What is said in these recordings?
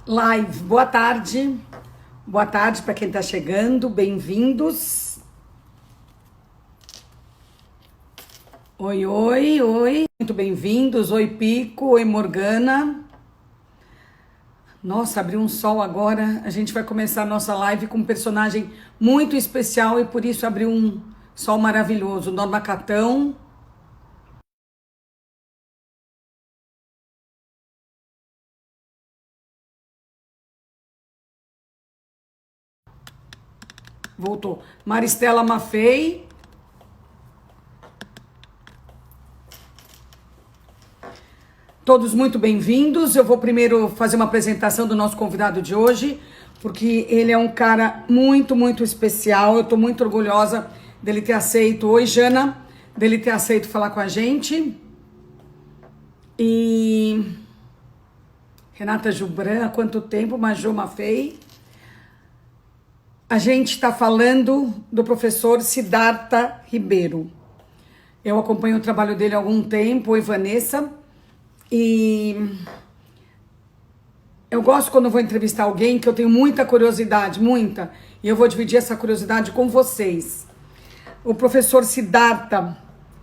Live, boa tarde. Boa tarde para quem está chegando, bem-vindos. Oi, oi, oi, muito bem-vindos. Oi, Pico, oi, Morgana. Nossa, abriu um sol agora. A gente vai começar a nossa live com um personagem muito especial e por isso abriu um sol maravilhoso. Norma Catão. Voltou. Maristela Maffei. Todos muito bem-vindos. Eu vou primeiro fazer uma apresentação do nosso convidado de hoje, porque ele é um cara muito especial. Eu estou muito orgulhosa dele ter aceito. Oi, Jana, dele ter aceito falar com a gente. E Renata Jubran, há quanto tempo? Maju Maffei. A gente está falando do professor Siddhartha Ribeiro. Eu acompanho o trabalho dele há algum tempo. Oi, Vanessa. E eu gosto quando eu vou entrevistar alguém que eu tenho muita curiosidade, muita, e eu vou dividir essa curiosidade com vocês. O professor Siddhartha,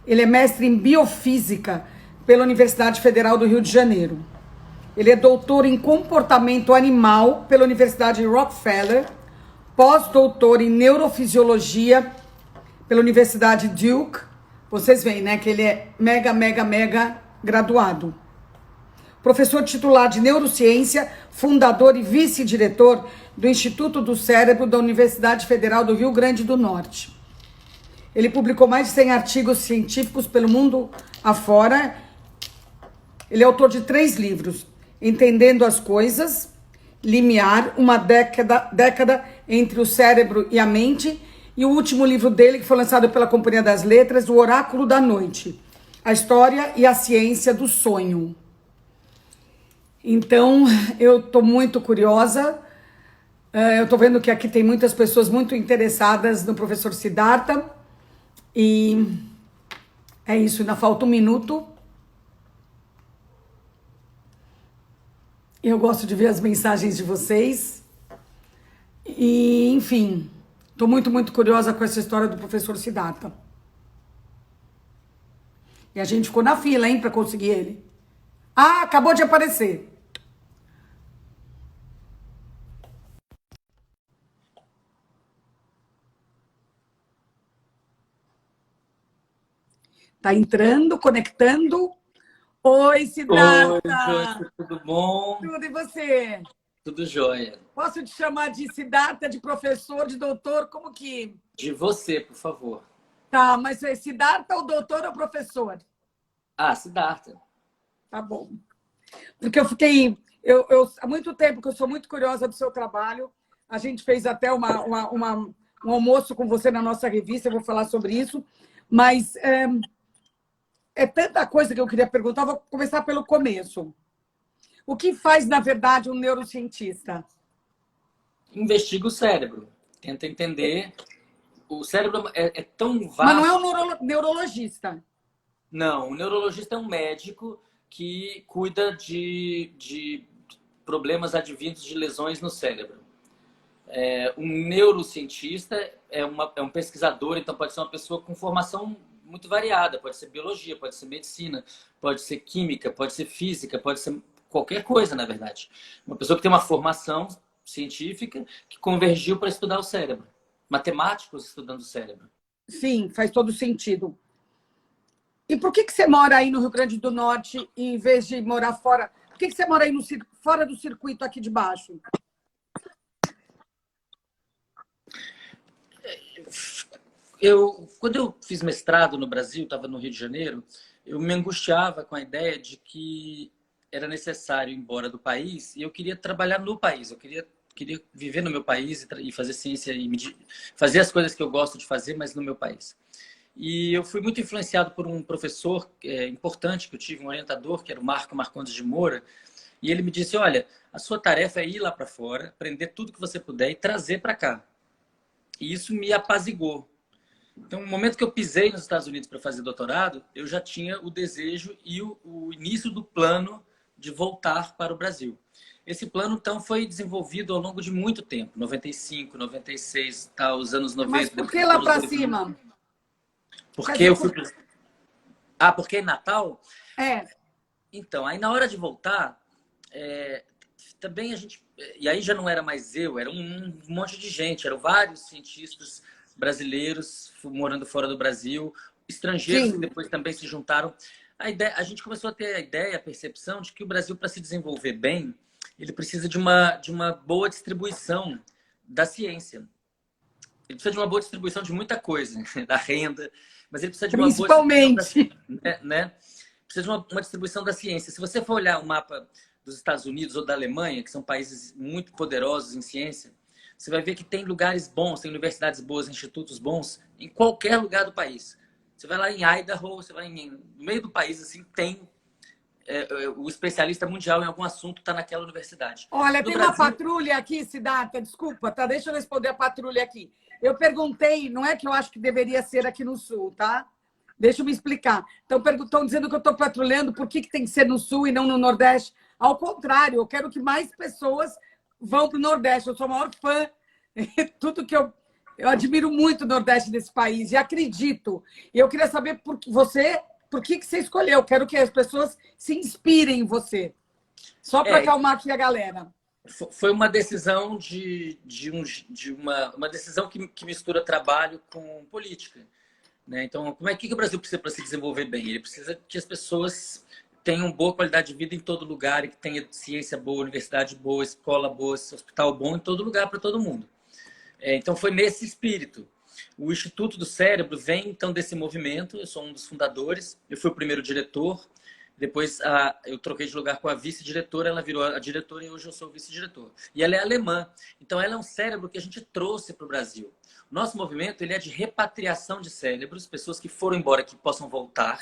ele é mestre em biofísica pela Universidade Federal do Rio de Janeiro. Ele é doutor em comportamento animal pela Universidade Rockefeller, pós-doutor em neurofisiologia pela Universidade Duke. Vocês veem, né, que ele é mega graduado. Professor titular de Neurociência, fundador e vice-diretor do Instituto do Cérebro da Universidade Federal do Rio Grande do Norte. Ele publicou mais de 100 artigos científicos pelo mundo afora. Ele é autor de 3 livros: Entendendo as Coisas, Limiar, uma década entre o cérebro e a mente, e o último livro dele, que foi lançado pela Companhia das Letras, O Oráculo da Noite, a história e a ciência do sonho. Então, eu estou muito curiosa. Eu estou vendo que aqui tem muitas pessoas muito interessadas no professor Siddhartha. E é isso, ainda falta 1 minuto. Eu gosto de ver as mensagens de vocês. E, enfim, estou muito curiosa com essa história do professor Siddhartha. E a gente ficou na fila, hein, para conseguir ele. Ah, acabou de aparecer. Tá entrando, conectando. Oi, Oi, Joyce, Siddhartha! tudo bom? Tudo e você? Tudo jóia. Posso te chamar de Siddhartha, de professor, de doutor? Como que... De você, por favor. Tá, mas é Siddhartha ou doutor ou professor? Ah, Siddhartha. Tá bom. Porque eu fiquei... há muito tempo que eu sou muito curiosa do seu trabalho. A gente fez até um almoço com você na nossa revista, eu vou falar sobre isso. Mas é tanta coisa que eu queria perguntar, vou começar pelo começo. O que faz, na verdade, um neurocientista? Investiga o cérebro. Tenta entender. O cérebro é tão vasto. Mas não é um neurologista. Não, o neurologista é um médico que cuida de problemas advindos de lesões no cérebro. Um neurocientista é um pesquisador, então pode ser uma pessoa com formação muito variada. Pode ser biologia, pode ser medicina, pode ser química, pode ser física, pode ser qualquer coisa, na verdade. Uma pessoa que tem uma formação científica que convergiu para estudar o cérebro. Matemáticos estudando o cérebro. Sim, faz todo sentido. E por que você mora aí no Rio Grande do Norte em vez de morar fora? Por que você mora aí fora do circuito aqui de baixo? Quando eu fiz mestrado no Brasil, estava no Rio de Janeiro, eu me angustiava com a ideia de que era necessário ir embora do país e eu queria trabalhar no país. Eu queria viver no meu país e fazer ciência e fazer as coisas que eu gosto de fazer, mas no meu país. E eu fui muito influenciado por um professor importante que eu tive, um orientador, que era o Marco Marcondes de Moura, e ele me disse: olha, a sua tarefa é ir lá para fora, aprender tudo que você puder e trazer para cá. E isso me apaziguou. Então, no momento que eu pisei nos Estados Unidos para fazer doutorado, eu já tinha o desejo e o início do plano de voltar para o Brasil. Esse plano, então, foi desenvolvido ao longo de muito tempo, 95, 96, tá, os anos Mas 90, por depois que dos lá anos para 2000. cima? Quer Porque dizer, eu fui... Ah, porque em Natal? é, Então, aí na hora de voltar, é, também a gente... E aí já não era mais eu, era um monte de gente, eram vários cientistas brasileiros morando fora do Brasil, estrangeiros que sim. depois também se juntaram. A gente começou a ter a ideia, a percepção de que o Brasil, para se desenvolver bem, ele precisa de uma boa distribuição da ciência. Ele precisa de uma boa distribuição de muita coisa, da renda, mas ele precisa de uma boa distribuição da, Principalmente. né? Precisa de uma distribuição da ciência. Se você for olhar o mapa dos Estados Unidos ou da Alemanha, que são países muito poderosos em ciência, você vai ver que tem lugares bons, tem universidades boas, institutos bons, em qualquer lugar do país. Você vai lá em Idaho, você vai no meio do país, assim, tem o especialista mundial em algum assunto está naquela universidade. Olha, No tem uma Brasil, patrulha aqui, Siddhartha, desculpa, tá? Deixa eu responder a patrulha aqui. Eu perguntei, não é que eu acho que deveria ser aqui no Sul, tá? Deixa eu me explicar. Estão dizendo que eu estou patrulhando, por que tem que ser no Sul e não no Nordeste? Ao contrário, eu quero que mais pessoas vão para o Nordeste. Eu sou a maior fã. Tudo que eu admiro muito o Nordeste desse país e acredito. E eu queria saber por que você escolheu. Eu quero que as pessoas se inspirem em você. Só para é, acalmar aqui a galera. foi uma decisão uma decisão que mistura trabalho com política, né? Então, como é que o Brasil precisa para se desenvolver bem? Ele precisa que as pessoas tenham boa qualidade de vida em todo lugar, e que tenha ciência boa, universidade boa, escola boa, hospital bom em todo lugar para todo mundo. Então, foi nesse espírito. O Instituto do Cérebro vem, então, desse movimento. Eu sou um dos fundadores. Eu fui o primeiro diretor. Depois, eu troquei de lugar com a vice-diretora. Ela virou a diretora e hoje eu sou o vice-diretor. E ela é alemã. Então, ela é um cérebro que a gente trouxe para o Brasil. O nosso movimento ele é de repatriação de cérebros, pessoas que foram embora, que possam voltar.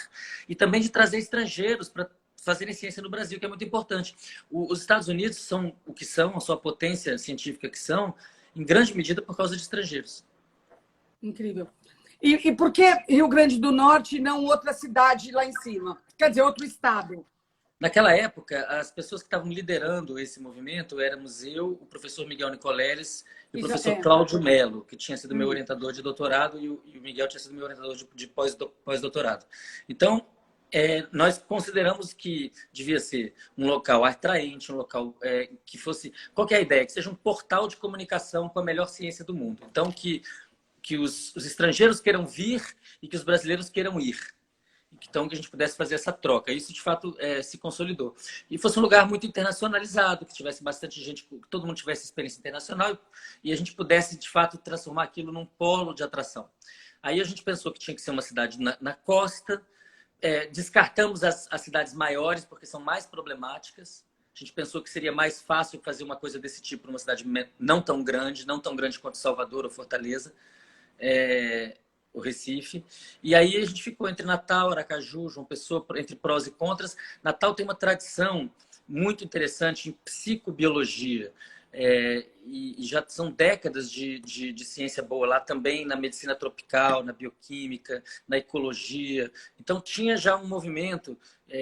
E também de trazer estrangeiros para fazerem ciência no Brasil, que é muito importante. Os Estados Unidos são o que são, a sua potência científica que são, em grande medida por causa de estrangeiros. Incrível. E por que Rio Grande do Norte e não outra cidade lá em cima? Quer dizer, outro estado? Naquela época, as pessoas que estavam liderando esse movimento éramos eu, o professor Miguel Nicoleles e o E professor Cláudio Melo, que tinha sido meu Hum. orientador de doutorado, e o Miguel tinha sido meu orientador de pós-doutorado. Então, nós consideramos que devia ser um local atraente, um local que fosse... Qual que é a ideia? Que seja um portal de comunicação com a melhor ciência do mundo. Então, que os estrangeiros queiram vir e que os brasileiros queiram ir. Então, que a gente pudesse fazer essa troca. Isso, de fato, se consolidou. E fosse um lugar muito internacionalizado, que tivesse bastante gente, que todo mundo tivesse experiência internacional e a gente pudesse, de fato, transformar aquilo num polo de atração. Aí a gente pensou que tinha que ser uma cidade na costa, descartamos as cidades maiores, porque são mais problemáticas. A gente pensou que seria mais fácil fazer uma coisa desse tipo numa cidade não tão grande quanto Salvador ou Fortaleza. O Recife. E aí a gente ficou entre Natal, Aracaju, João Pessoa, entre prós e contras. Natal tem uma tradição muito interessante em psicobiologia. E já são décadas de ciência boa lá também, na medicina tropical, na bioquímica, na ecologia. Então tinha já um movimento,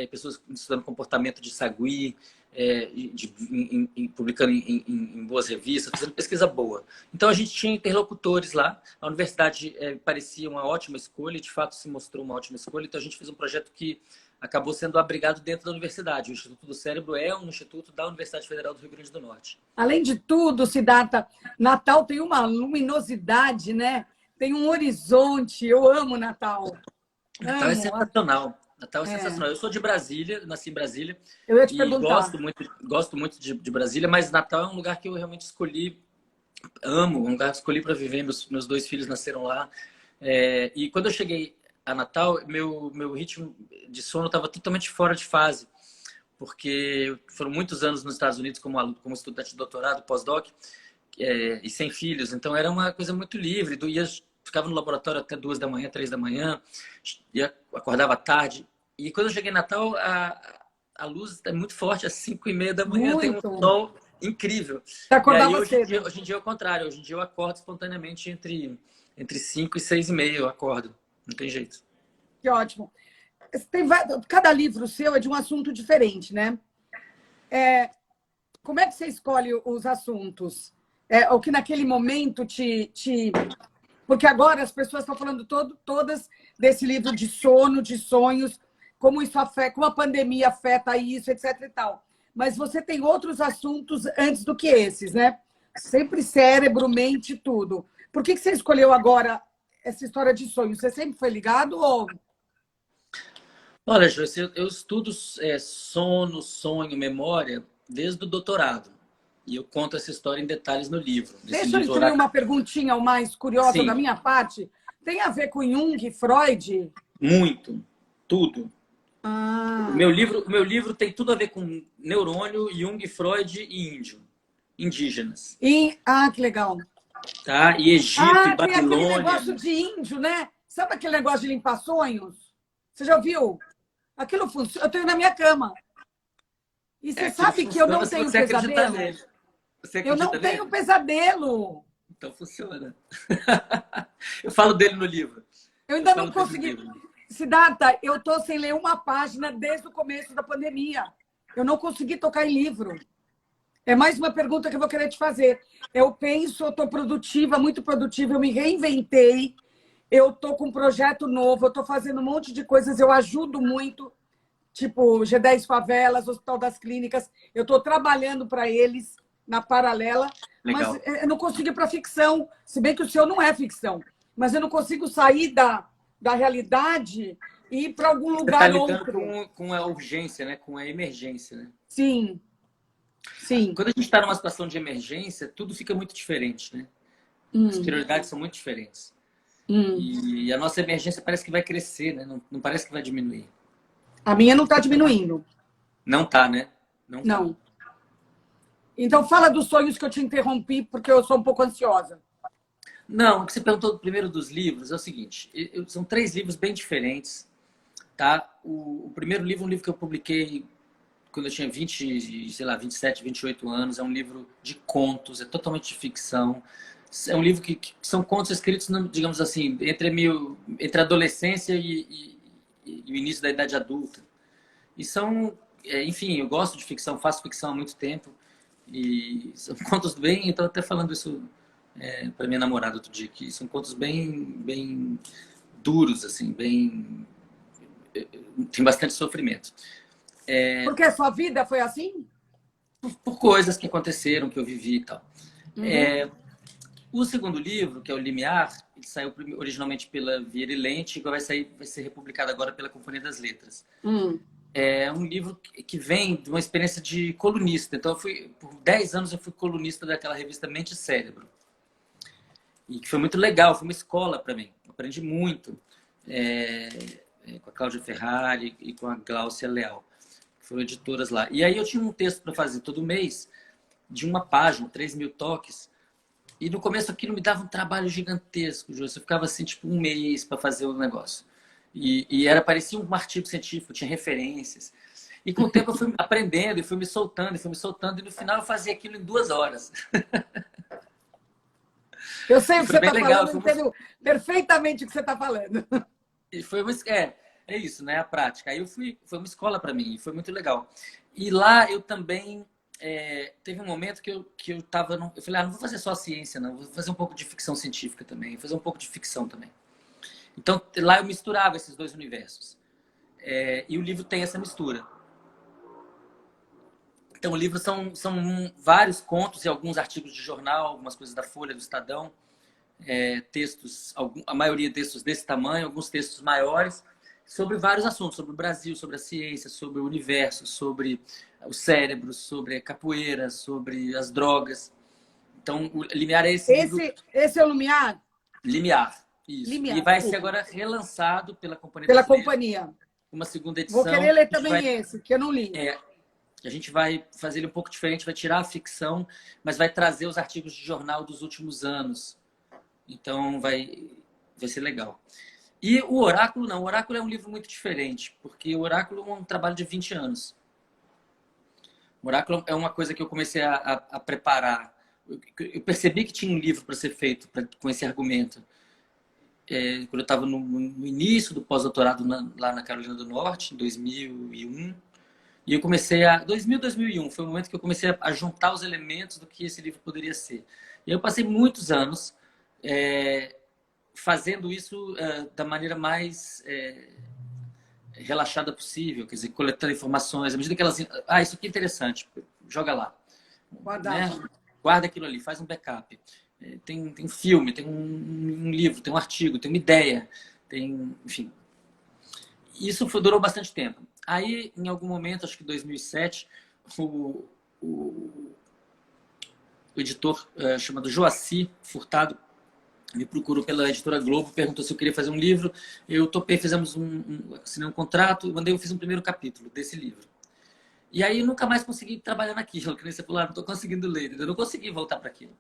pessoas estudando comportamento de sagui, publicando em boas revistas, fazendo pesquisa boa. Então a gente tinha interlocutores lá, a universidade parecia uma ótima escolha, e de fato se mostrou uma ótima escolha, então a gente fez um projeto que acabou sendo abrigado dentro da universidade. O Instituto do Cérebro é um instituto da Universidade Federal do Rio Grande do Norte. Além de tudo, Siddhartha, Natal tem uma luminosidade, né? Tem um horizonte. Eu amo Natal. Natal é Amo. sensacional. Natal é sensacional. Eu sou de Brasília, nasci em Brasília. Eu ia te E perguntar. gosto muito de Brasília, mas Natal é um lugar que eu realmente escolhi, amo, um lugar que escolhi para viver. Meus dois filhos nasceram lá. E quando eu cheguei a Natal, meu ritmo de sono estava totalmente fora de fase, porque foram muitos anos nos Estados Unidos como estudante de doutorado, pós-doc, e sem filhos. Então era uma coisa muito livre. Ficava no laboratório até 2 da manhã, 3 da manhã, acordava tarde. E quando eu cheguei em Natal, a luz é muito forte, às 5:30 da manhã, tem um Muito. sol incrível. Você E aí, acordava cedo. hoje em dia é o contrário. Hoje em dia eu acordo espontaneamente entre 5 e 6:30, eu acordo. Não tem jeito. Que ótimo. Cada livro seu é de um assunto diferente, né? como é que você escolhe os assuntos? É, o que naquele momento Porque agora as pessoas estão falando todas desse livro de sono, de sonhos, como isso afeta, como a pandemia afeta isso, etc e tal. Mas você tem outros assuntos antes do que esses, né? Sempre cérebro, mente, tudo. Por que você escolheu agora essa história de sonhos? Você sempre foi ligado ou... Olha, Joyce, eu estudo sono, sonho, memória desde o doutorado. E eu conto essa história em detalhes no livro. Nesse Deixa eu livro, incluir uma perguntinha mais curiosa da Sim, minha parte. Tem a ver com Jung e Freud? muito, tudo. Ah, O meu livro tem tudo a ver com neurônio, Jung, Freud e índio, indígenas, que legal. tá? E Egito e Ah, tem aquele Babilônia. negócio de índio, né? Sabe aquele negócio de limpar sonhos? Você já viu? Aquilo funciona. Eu tenho na minha cama. E você Aquilo sabe que eu funciona não se tenho você acreditar pesadelo? nele. Você Eu não acredita tenho nele? pesadelo. Então funciona. Eu falo dele no livro. Eu Eu ainda não falo dele no consegui. livro. Siddhartha, eu estou sem ler uma página desde o começo da pandemia. Eu não consegui tocar em livro. É mais uma pergunta que eu vou querer te fazer. Eu penso, eu estou produtiva, muito produtiva, eu me reinventei, eu estou com um projeto novo, eu estou fazendo um monte de coisas, eu ajudo muito, tipo G10 Favelas, Hospital das Clínicas, eu estou trabalhando para eles na paralela, mas Legal. eu não consigo ir para ficção, se bem que o seu não é ficção, mas eu não consigo sair da realidade e ir para algum Você está lugar lidando outro. com a urgência, né? Com a emergência, né? Sim, sim. Quando a gente está numa situação de emergência, tudo fica muito diferente, né? As Hum, prioridades são muito diferentes. hum. E a nossa emergência parece que vai crescer, né? Não parece que vai diminuir. A minha não está diminuindo. Não tá, né? Não tá. Não. Então, fala dos sonhos que eu te interrompi, porque eu sou um pouco ansiosa. Não, o que você perguntou primeiro dos livros é o seguinte: são três livros bem diferentes, tá? O primeiro livro é um livro que eu publiquei quando eu tinha 20, sei lá, 27, 28 anos. É um livro de contos, é totalmente de ficção. É um livro que são contos escritos, digamos assim, entre a adolescência e o início da idade adulta. E são, enfim, eu gosto de ficção, faço ficção há muito tempo. E são contos bem. Eu estava até falando isso para minha namorada outro dia, que são contos bem duros, assim, bem. Tem bastante sofrimento. Porque a sua vida foi assim? Por coisas que aconteceram, que eu vivi e tal. Uhum. O segundo livro, que é o Limiar, ele saiu originalmente pela Vieira e Lente, e vai ser republicado agora pela Companhia das Letras. Hum. É um livro que vem de uma experiência de colunista. Então, por 10 anos, eu fui colunista daquela revista Mente e Cérebro. E que foi muito legal, foi uma escola para mim. Aprendi muito com a Cláudia Ferrari e com a Gláucia Leal, que foram editoras lá. E aí eu tinha um texto para fazer todo mês, de uma página, 3.000 toques. E no começo aquilo me dava um trabalho gigantesco, Jô. Eu ficava assim, tipo, um mês para fazer o negócio. Parecia um artigo científico, tinha referências. E com o tempo eu fui aprendendo e fui me soltando, e no final eu fazia aquilo em 2 horas. Eu sei E o que foi você bem está legal. falando, eu entendo perfeitamente o que você está falando. E foi é isso, né? A prática. Foi uma escola para mim, e foi muito legal. E lá eu também teve um momento que eu tava, eu falei, não vou fazer só ciência, não, vou fazer um pouco de ficção científica também, vou fazer um pouco de ficção também. Então lá eu misturava esses dois universos. E o livro tem essa mistura. Então o livro são vários contos e alguns artigos de jornal, algumas coisas da Folha, do Estadão, textos, a maioria textos desse tamanho, alguns textos maiores, sobre vários assuntos, sobre o Brasil, sobre a ciência, sobre o universo, sobre o cérebro, sobre a capoeira, sobre as drogas. Então, o Limiar é esse livro. Esse é o Lumiar? Limiar, isso. E Limiar, vai ser desculpa. agora relançado pela Companhia Pela das Letras, companhia. uma segunda Vou edição. querer ler também esse, que eu não li. A gente vai fazer ele um pouco diferente, vai tirar a ficção, mas vai trazer os artigos de jornal dos últimos anos. Então, vai ser legal. E o Oráculo, não. O Oráculo é um livro muito diferente, porque o Oráculo é um trabalho de 20 anos. O Oráculo é uma coisa que eu comecei a preparar. Eu percebi que tinha um livro para ser feito com esse argumento. Quando eu estava no início do pós-doutorado lá na Carolina do Norte, em 2001. E eu comecei a... 2001 foi o momento que eu comecei a juntar os elementos do que esse livro poderia ser. E eu passei muitos anos fazendo isso da maneira mais relaxada possível, quer dizer, coletando informações, à medida que elas... Ah, isso aqui é interessante, joga lá. Né? Guarda aquilo ali, faz um backup. Tem um filme, tem um livro, tem um artigo, tem uma ideia, tem, enfim. Isso durou bastante tempo. Aí, em algum momento, acho que em 2007, o editor chamado Joaci Furtado me procurou pela editora Globo, perguntou se eu queria fazer um livro. Eu topei, assinei um contrato, eu fiz um primeiro capítulo desse livro. E aí, nunca mais consegui trabalhar naquilo, que nem você falou, não estou conseguindo ler, eu não consegui voltar para aquilo.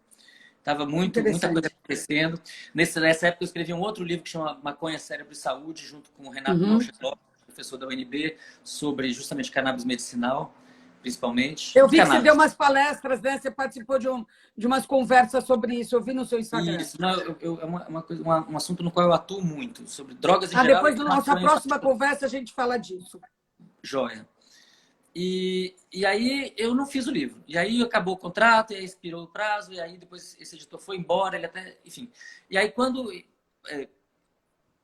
Tava muita coisa acontecendo. Nessa época, eu escrevi um outro livro que chama Maconha, Cérebro e Saúde, junto com o Renato Malcheslov, professor da UNB, sobre justamente cannabis medicinal, principalmente. Eu vi que você deu umas palestras, né? Você participou de umas conversas sobre isso. Eu vi no seu Instagram. Isso, não, um assunto no qual eu atuo muito, sobre drogas em geral. Depois da nossa próxima conversa, a gente fala disso. Joia. E aí eu não fiz o livro. E aí acabou o contrato, e aí expirou o prazo, e aí depois esse editor foi embora, ele até... Enfim. E aí quando...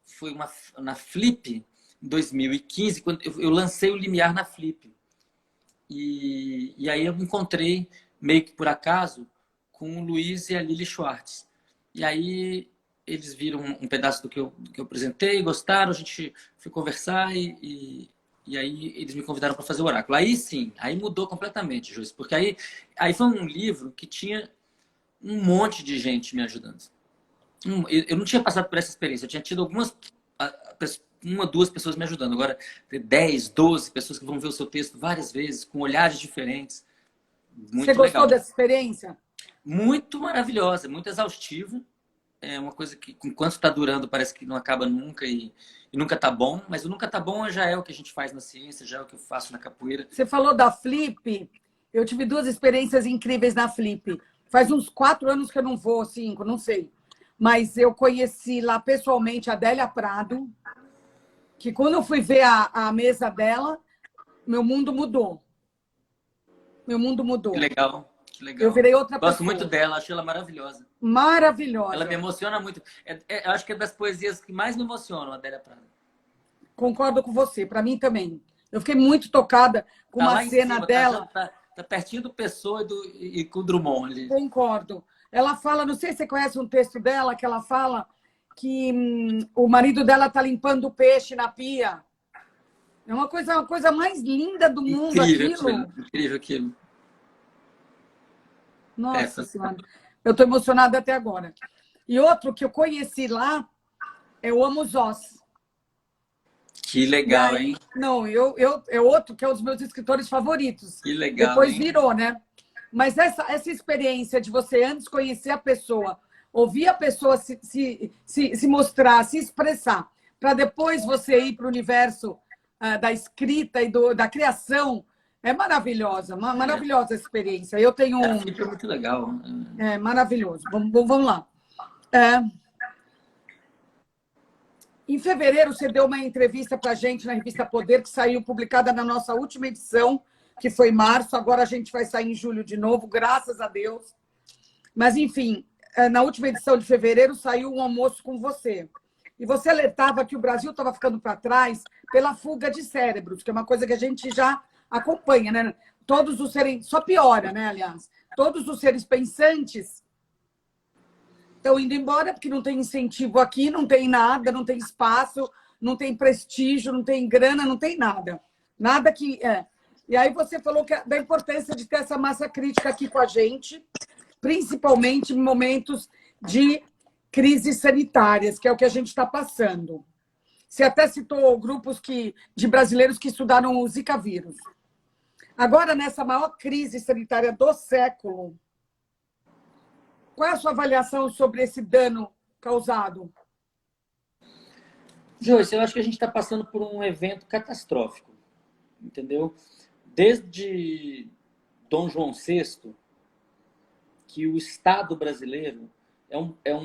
foi na Flip, em 2015, quando eu lancei o Limiar na Flip. E aí eu me encontrei, meio que por acaso, com o Luiz e a Lili Schwartz. E aí eles viram um pedaço do que eu apresentei, gostaram, a gente foi conversar e aí eles me convidaram para fazer o Oráculo. Aí sim, aí mudou completamente, Joyce, porque aí foi um livro que tinha um monte de gente me ajudando. Eu não tinha passado por essa experiência, eu tinha tido uma, duas pessoas me ajudando. Agora, 10, 12 pessoas que vão ver o seu texto várias vezes, com olhares diferentes. Muito legal. Você gostou dessa experiência? Muito maravilhosa, muito exaustiva. É uma coisa que, enquanto está durando, parece que não acaba nunca e nunca está bom. Mas o nunca está bom já é o que a gente faz na ciência, já é o que eu faço na capoeira. Você falou da Flip. Eu tive duas experiências incríveis na Flip. Faz uns 4 anos que eu não vou, 5, não sei. Mas eu conheci lá pessoalmente a Adélia Prado, que quando eu fui ver a mesa dela, meu mundo mudou. Meu mundo mudou. Que legal. Que legal. Eu virei outra pessoa. Gosto muito dela, achei ela maravilhosa. Maravilhosa. Ela me emociona muito. Eu acho que é das poesias que mais me emocionam, a Adélia Prado. Concordo com você, para mim também. Eu fiquei muito tocada com uma cena dela. Tá pertinho do Pessoa e com o Drummond ali. Concordo. Ela fala, não sei se você conhece um texto dela, que ela fala que o marido dela tá limpando o peixe na pia. É uma coisa mais linda do mundo. Incrível aquilo. Nossa Senhora. Eu estou emocionada até agora. E outro que eu conheci lá é o Amos Oz. Que legal, hein? Não, é outro que é um dos meus escritores favoritos. Que legal, depois hein? virou, né? Mas essa experiência de você antes conhecer a pessoa, ouvir a pessoa se mostrar, se expressar, para depois você ir para o universo da escrita e da criação, é maravilhosa, maravilhosa a experiência. Eu tenho Foi muito legal. É maravilhoso. Vamos lá. Em fevereiro, você deu uma entrevista para a gente na revista Poder, que saiu publicada na nossa última edição, que foi em março. Agora a gente vai sair em julho de novo, graças a Deus. Mas, enfim, na última edição de fevereiro saiu um almoço com você. E você alertava que o Brasil estava ficando para trás pela fuga de cérebros, que é uma coisa que a gente já acompanha, né? Todos os seres... Só piora, né, aliás? Todos os seres pensantes estão indo embora porque não tem incentivo aqui, não tem nada, não tem espaço, não tem prestígio, não tem grana, não tem nada. Nada que... E aí você falou da importância de ter essa massa crítica aqui com a gente, principalmente em momentos de crises sanitárias, que é o que a gente está passando. Você até citou grupos de brasileiros que estudaram o Zika vírus. Agora, nessa maior crise sanitária do século, qual é a sua avaliação sobre esse dano causado? Joyce, eu acho que a gente está passando por um evento catastrófico, entendeu? Desde Dom João VI, que o Estado brasileiro é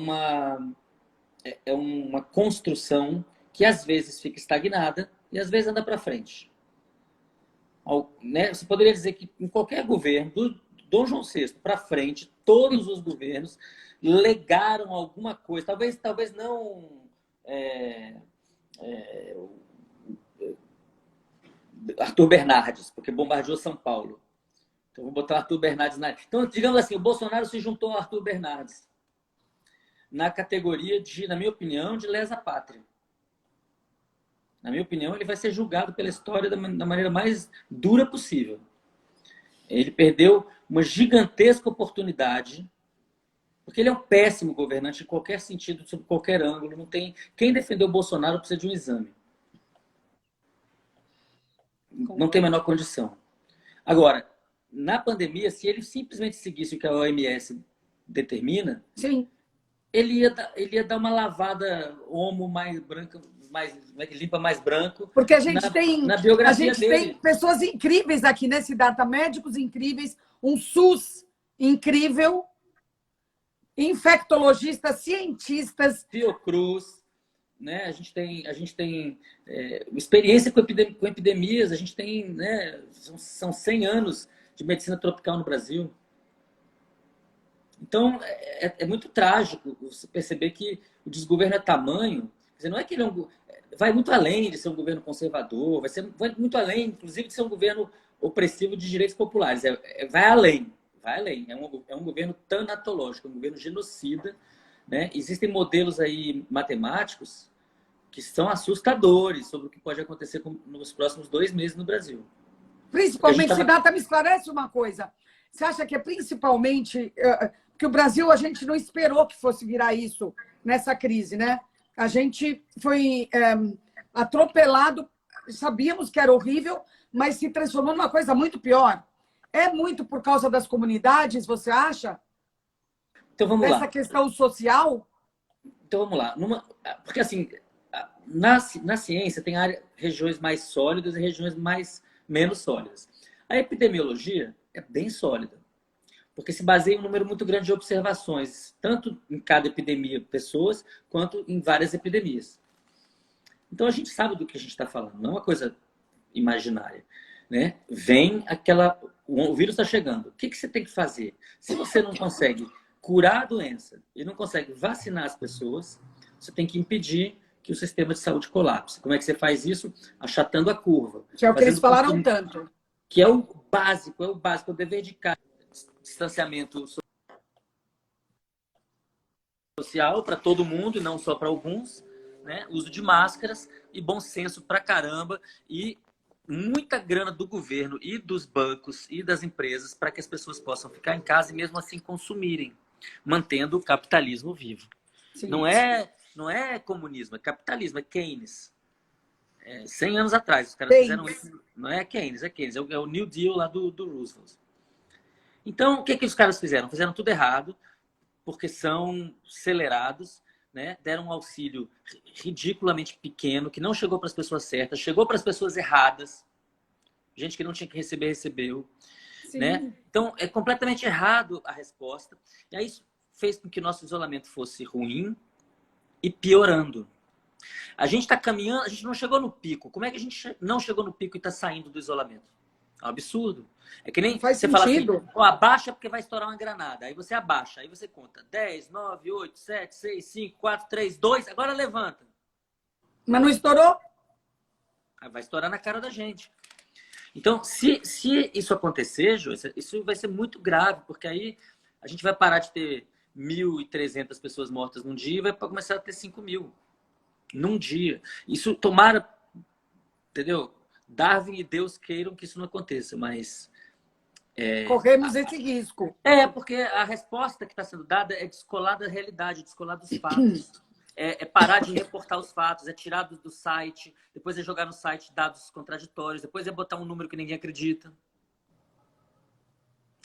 uma construção que às vezes fica estagnada e às vezes anda para frente. Né? Você poderia dizer que em qualquer governo, do Dom João VI para frente, todos os governos legaram alguma coisa. Talvez não Arthur Bernardes, porque bombardeou São Paulo. Então, vou botar o Arthur Bernardes na... Então, digamos assim, o Bolsonaro se juntou ao Arthur Bernardes na categoria de, na minha opinião, de lesa pátria. Na minha opinião, ele vai ser julgado pela história da maneira mais dura possível. Ele perdeu uma gigantesca oportunidade, porque ele é um péssimo governante em qualquer sentido, sob qualquer ângulo. Não tem... Quem defendeu o Bolsonaro precisa de um exame. Não tem a menor condição. Agora, na pandemia, se ele simplesmente seguisse o que a OMS determina, Sim. Ele ia dar uma lavada homo mais branca, limpa mais branco. Porque a gente na biografia dele. Tem pessoas incríveis aqui, né, Siddhartha? Médicos incríveis, um SUS incrível, infectologistas, cientistas. Fiocruz, né? A gente tem experiência com epidemias, a gente tem, né, são 100 anos de medicina tropical no Brasil. Então, é muito trágico você perceber que o desgoverno é tamanho. Quer dizer, não é que ele vai muito além de ser um governo conservador, vai muito além, inclusive, de ser um governo opressivo de direitos populares. Vai além. É um governo tanatológico, é um governo genocida. Né? Existem modelos aí matemáticos que são assustadores sobre o que pode acontecer nos próximos 2 meses no Brasil. Principalmente, Siddhartha, me esclarece uma coisa. Você acha que é principalmente... Porque o Brasil, a gente não esperou que fosse virar isso nessa crise, né? A gente foi atropelado, sabíamos que era horrível, mas se transformou numa coisa muito pior. É muito por causa das comunidades, você acha? Então vamos lá. Essa questão social? Então vamos lá. Porque assim, na ciência tem regiões mais sólidas e regiões menos sólidas. A epidemiologia é bem sólida, porque se baseia em um número muito grande de observações, tanto em cada epidemia, pessoas, quanto em várias epidemias. Então a gente sabe do que a gente está falando, não é uma coisa imaginária. Né? O vírus está chegando. O que você tem que fazer? Se você não consegue curar a doença e não consegue vacinar as pessoas, você tem que impedir que o sistema de saúde colapse. Como é que você faz isso? Achatando a curva. Que é o que eles falaram tanto. Que é o básico, o dever de casa. Distanciamento social para todo mundo e não só para alguns, né? Uso de máscaras e bom senso pra caramba e muita grana do governo e dos bancos e das empresas para que as pessoas possam ficar em casa e mesmo assim consumirem, mantendo o capitalismo vivo. Sim, não é comunismo, é capitalismo, é Keynes. 100 anos atrás os caras fizeram isso. Não é Keynes, é o New Deal lá do Roosevelt. Então, o que os caras fizeram? Fizeram tudo errado, porque são acelerados, né? Deram um auxílio ridiculamente pequeno, que não chegou para as pessoas certas, chegou para as pessoas erradas. Gente que não tinha que receber, recebeu. Né? Então, é completamente errado a resposta. E aí isso fez com que o nosso isolamento fosse ruim e piorando. A gente está caminhando, a gente não chegou no pico. Como é que a gente não chegou no pico e está saindo do isolamento? É um absurdo. É que nem você fala assim, abaixa porque vai estourar uma granada. Aí você abaixa, aí você conta 10, 9, 8, 7, 6, 5, 4, 3, 2, agora levanta. Mas não estourou? Aí vai estourar na cara da gente. Então, se isso acontecer, Jô, isso vai ser muito grave, porque aí a gente vai parar de ter 1.300 pessoas mortas num dia e vai começar a ter 5.000 num dia. Isso tomara, entendeu? Darwin e Deus queiram que isso não aconteça, mas... corremos esse risco. Porque a resposta que está sendo dada é descolar da realidade, descolar dos fatos. É parar de reportar os fatos, é tirar do site, depois é jogar no site dados contraditórios, depois é botar um número que ninguém acredita.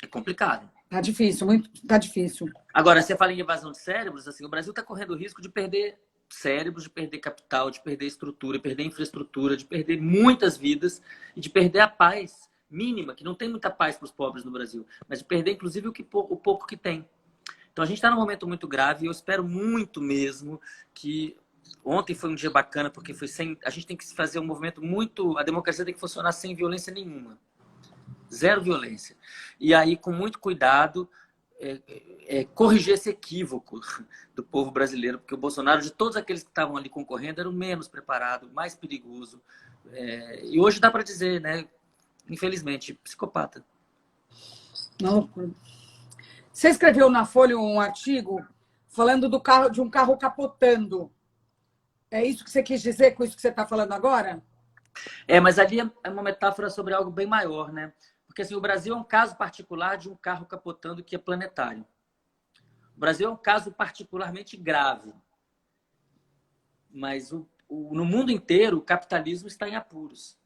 É complicado. Tá difícil, tá difícil. Agora, você fala em evasão de cérebros, assim, o Brasil está correndo o risco de perder cérebros, de perder capital, de perder estrutura, de perder infraestrutura, de perder muitas vidas e de perder a paz mínima, que não tem muita paz para os pobres no Brasil, mas de perder, inclusive, o pouco que tem. Então, a gente está num momento muito grave e eu espero muito mesmo que Ontem foi um dia bacana, porque foi sem... A gente tem que fazer um movimento muito... A democracia tem que funcionar sem violência nenhuma. Zero violência. E aí, com muito cuidado, corrigir esse equívoco do povo brasileiro, porque o Bolsonaro, de todos aqueles que estavam ali concorrendo, era o menos preparado, mais perigoso. E hoje dá para dizer, né? Infelizmente, psicopata. Não. Você escreveu na Folha um artigo falando de um carro capotando. É isso que você quis dizer com isso que você está falando agora? Mas ali é uma metáfora sobre algo bem maior, né? Porque assim, o Brasil é um caso particular de um carro capotando que é planetário. O Brasil é um caso particularmente grave. Mas no mundo inteiro, o capitalismo está em apuros.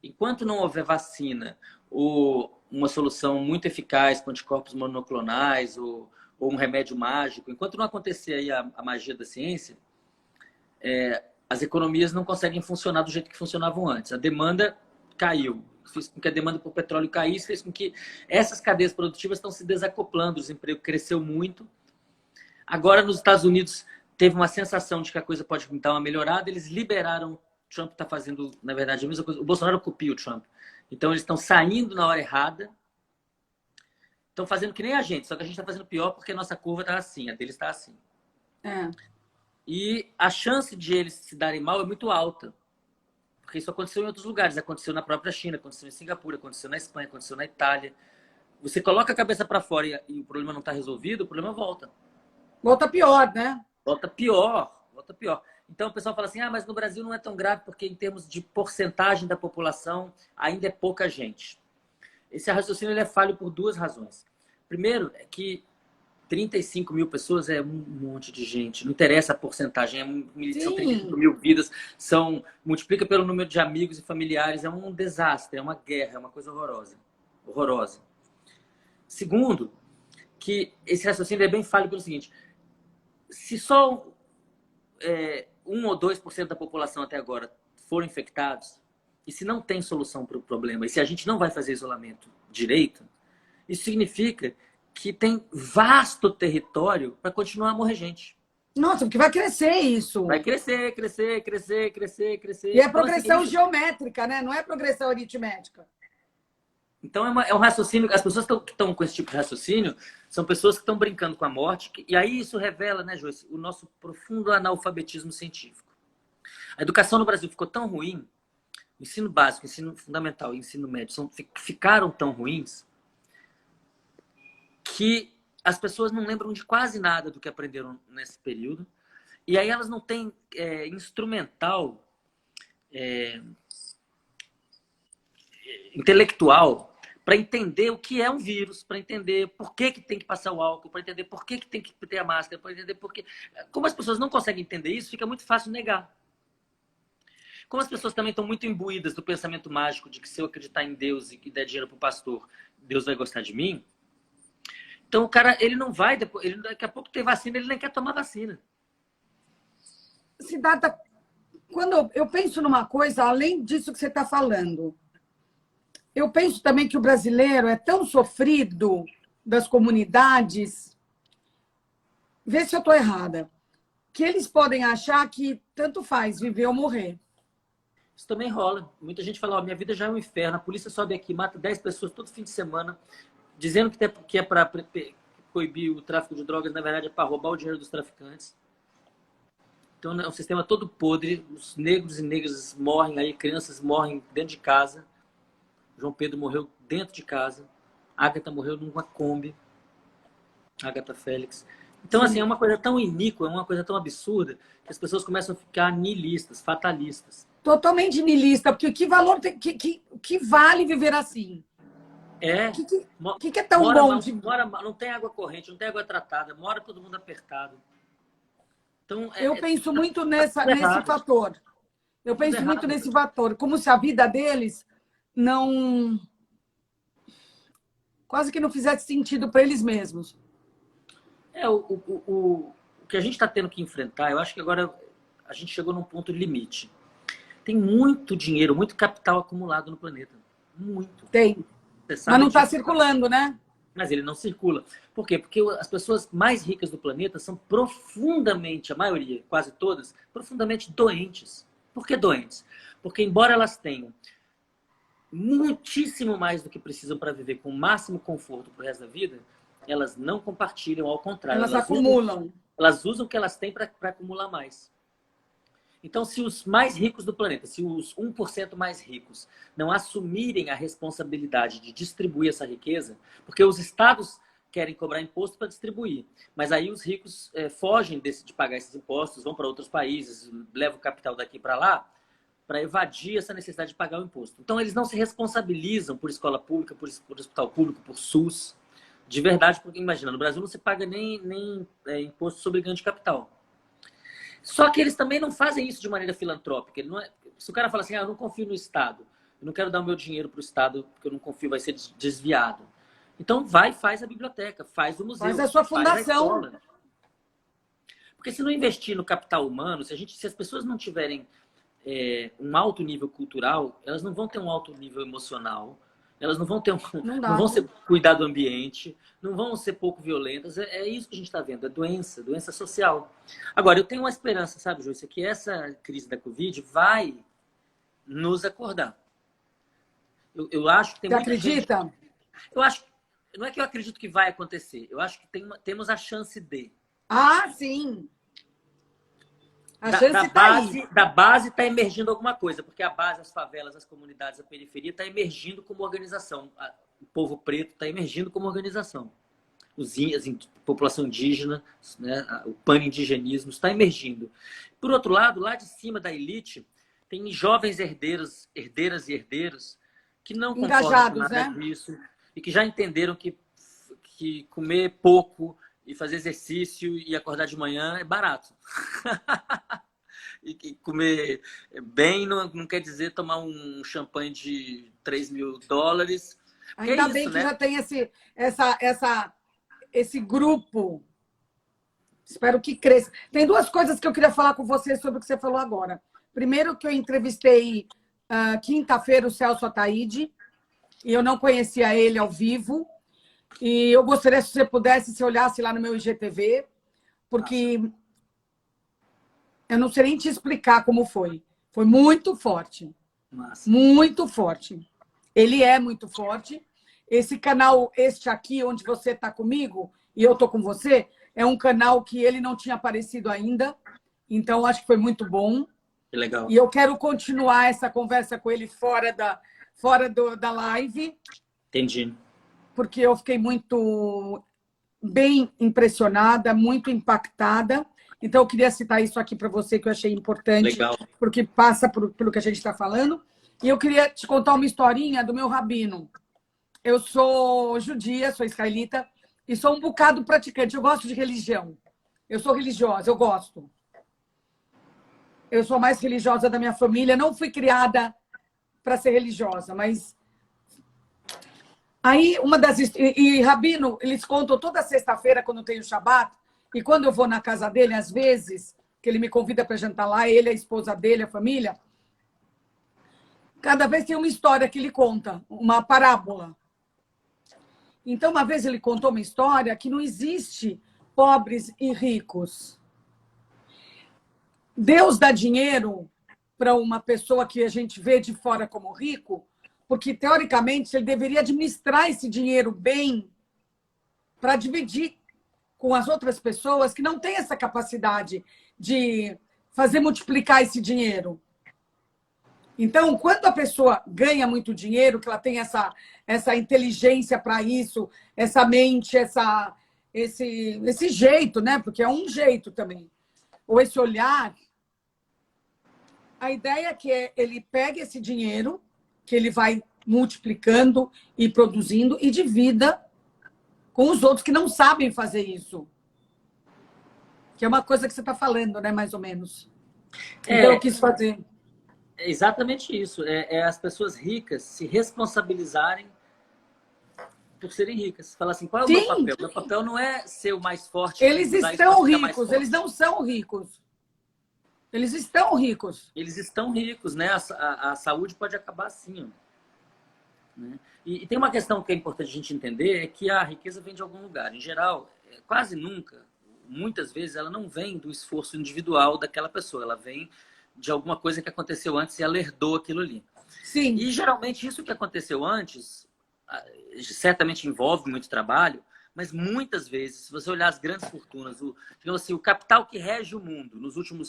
Enquanto não houver vacina ou uma solução muito eficaz com anticorpos monoclonais ou um remédio mágico, enquanto não acontecer aí a magia da ciência, as economias não conseguem funcionar do jeito que funcionavam antes. A demanda caiu, fez com que a demanda por petróleo caísse, fez com que essas cadeias produtivas estão se desacoplando, o desemprego cresceu muito. Agora, nos Estados Unidos, teve uma sensação de que a coisa pode dar uma melhorada, eles liberaram. Trump está fazendo, na verdade, a mesma coisa. O Bolsonaro copia o Trump. Então, eles estão saindo na hora errada, estão fazendo que nem a gente, só que a gente está fazendo pior porque a nossa curva está assim, a deles está assim. E a chance de eles se darem mal é muito alta. Porque isso aconteceu em outros lugares. Aconteceu na própria China, aconteceu em Singapura, aconteceu na Espanha, aconteceu na Itália. Você coloca a cabeça para fora e o problema não está resolvido, o problema volta. Volta pior, né? Volta pior, volta pior. Então o pessoal fala assim, mas no Brasil não é tão grave porque em termos de porcentagem da população ainda é pouca gente. Esse raciocínio ele é falho por duas razões. Primeiro é que 35 mil pessoas é um monte de gente. Não interessa a porcentagem. São 35 mil vidas. Multiplica pelo número de amigos e familiares. É um desastre, é uma guerra, é uma coisa horrorosa. Horrorosa. Segundo, que esse raciocínio é bem falho pelo seguinte. Se só 1 ou 2% da população até agora foram infectados, e se não tem solução para o problema, e se a gente não vai fazer isolamento direito, isso significa que tem vasto território para continuar a morrer gente. Nossa, porque vai crescer isso. Vai crescer, crescer, crescer, crescer, crescer. E é progressão geométrica, né? Não é progressão aritmética. Então é um raciocínio. As pessoas que estão com esse tipo de raciocínio são pessoas que estão brincando com a morte. E aí isso revela, né, Joyce, o nosso profundo analfabetismo científico. A educação no Brasil ficou tão ruim, o ensino básico, o ensino fundamental e o ensino médio ficaram tão ruins que as pessoas não lembram de quase nada do que aprenderam nesse período. E aí elas não têm instrumental intelectual para entender o que é um vírus, para entender por que tem que passar o álcool, para entender por que tem que ter a máscara, para entender por que... Como as pessoas não conseguem entender isso, fica muito fácil negar. Como as pessoas também estão muito imbuídas do pensamento mágico de que se eu acreditar em Deus e que der dinheiro para o pastor, Deus vai gostar de mim. Então o cara, ele não vai, daqui a pouco tem vacina, ele nem quer tomar vacina. Siddhartha, quando eu penso numa coisa, além disso que você está falando, eu penso também que o brasileiro é tão sofrido das comunidades, vê se eu estou errada, que eles podem achar que tanto faz viver ou morrer. Isso também rola. Muita gente fala, minha vida já é um inferno, a polícia sobe aqui, mata 10 pessoas todo fim de semana, dizendo que é para proibir o tráfico de drogas, na verdade é para roubar o dinheiro dos traficantes. Então é um sistema todo podre, os negros e negras morrem aí, crianças morrem dentro de casa. João Pedro morreu dentro de casa. Agatha morreu numa Kombi. Agatha Félix. Então, assim, é uma coisa tão iníqua, é uma coisa tão absurda, que as pessoas começam a ficar nihilistas, fatalistas. Totalmente niilista, porque que valor tem, que vale viver assim? O que é tão bom? Não tem água corrente, não tem água tratada, mora todo mundo apertado. Então, eu penso muito nesse fator. Eu penso muito nesse fator. Como se a vida deles não... quase que não fizesse sentido para eles mesmos. O que a gente está tendo que enfrentar, eu acho que agora a gente chegou num ponto limite. Tem muito dinheiro, muito capital acumulado no planeta. Muito. Tem. Mas não está circulando, né? Mas ele não circula. Por quê? Porque as pessoas mais ricas do planeta são profundamente, a maioria, quase todas, profundamente doentes. Por que doentes? Porque embora elas tenham muitíssimo mais do que precisam para viver com o máximo conforto para o resto da vida, elas não compartilham, ao contrário. Elas acumulam. Elas usam o que elas têm para acumular mais. Então, se os mais ricos do planeta, se os 1% mais ricos não assumirem a responsabilidade de distribuir essa riqueza, porque os estados querem cobrar imposto para distribuir, mas aí os ricos fogem de pagar esses impostos, vão para outros países, levam o capital daqui para lá, para evadir essa necessidade de pagar o imposto. Então, eles não se responsabilizam por escola pública, por hospital público, por SUS, de verdade, porque imagina, no Brasil não se paga nem imposto sobre ganho de capital. Só que eles também não fazem isso de maneira filantrópica. Ele não é... Se o cara fala assim, eu não confio no Estado, eu não quero dar o meu dinheiro para o Estado, porque eu não confio, vai ser desviado. Então vai e faz a biblioteca, faz o museu, faz a sua fundação. A escola. Porque se não investir no capital humano, se as pessoas não tiverem um alto nível cultural, elas não vão ter um alto nível emocional, elas não vão ter não vão cuidar do ambiente, não vão ser pouco violentas. É isso que a gente está vendo, é doença social. Agora, eu tenho uma esperança, sabe, Joyce, que essa crise da Covid vai nos acordar. Eu acho que tem muita gente... Você acredita? Eu acho, não é que eu acredito que vai acontecer, eu acho que temos a chance de. Ah, sim! A chance está aí. Da base está emergindo alguma coisa, porque a base, as favelas, as comunidades, a periferia está emergindo como organização. O povo preto está emergindo como organização. A população indígena, né, o pan-indigenismo está emergindo. Por outro lado, lá de cima da elite, tem jovens herdeiras e herdeiros que não concordam com nada disso e que já entenderam que comer pouco e fazer exercício e acordar de manhã é barato. E comer bem não quer dizer tomar um champanhe de $3.000. Ainda bem que já tem esse grupo. Espero que cresça. Tem duas coisas que eu queria falar com você sobre o que você falou agora. Primeiro, que eu entrevistei quinta-feira o Celso Ataíde, e eu não conhecia ele ao vivo. E eu gostaria, se você pudesse, se olhasse lá no meu IGTV, porque eu não sei nem te explicar como foi. Foi muito forte. Massa. Muito forte. Ele é muito forte. Esse canal, este aqui, onde você está comigo, e eu estou com você, é um canal que ele não tinha aparecido ainda. Então, acho que foi muito bom. Que legal. E eu quero continuar essa conversa com ele fora da live. Entendi. Porque eu fiquei muito bem impressionada, muito impactada. Então, eu queria citar isso aqui para você, que eu achei importante. Legal. Porque passa pelo que a gente está falando. E eu queria te contar uma historinha do meu rabino. Eu sou judia, sou israelita, e sou um bocado praticante. Eu gosto de religião. Eu sou religiosa, eu gosto. Eu sou a mais religiosa da minha família. Não fui criada para ser religiosa, mas... Aí, E rabino, eles contam toda sexta-feira, quando tem o Shabat, e quando eu vou na casa dele, às vezes, que ele me convida para jantar lá, ele, a esposa dele, a família, cada vez tem uma história que ele conta, uma parábola. Então, uma vez ele contou uma história que não existe pobres e ricos. Deus dá dinheiro para uma pessoa que a gente vê de fora como rico, porque, teoricamente, ele deveria administrar esse dinheiro bem para dividir com as outras pessoas que não têm essa capacidade de fazer multiplicar esse dinheiro. Então, quando a pessoa ganha muito dinheiro, que ela tem essa inteligência para isso, essa mente, esse jeito, né? Porque é um jeito também. Ou esse olhar. A ideia é que ele pegue esse dinheiro, que ele vai multiplicando e produzindo e divida com os outros que não sabem fazer isso. Que é uma coisa que você está falando, né? Mais ou menos. Então, eu quis fazer... É exatamente isso. É as pessoas ricas se responsabilizarem por serem ricas. Falar assim, qual é o meu papel? Meu papel não é ser o mais forte. Eles estão ricos, eles não são ricos. Eles estão ricos. Eles estão ricos, né? A saúde pode acabar assim, ó. né? E tem uma questão que é importante a gente entender, é que a riqueza vem de algum lugar. Em geral, quase nunca, muitas vezes, ela não vem do esforço individual daquela pessoa, ela vem de alguma coisa que aconteceu antes e ela herdou aquilo ali. Sim. E geralmente isso que aconteceu antes certamente envolve muito trabalho, mas muitas vezes, se você olhar as grandes fortunas, digamos assim, o capital que rege o mundo,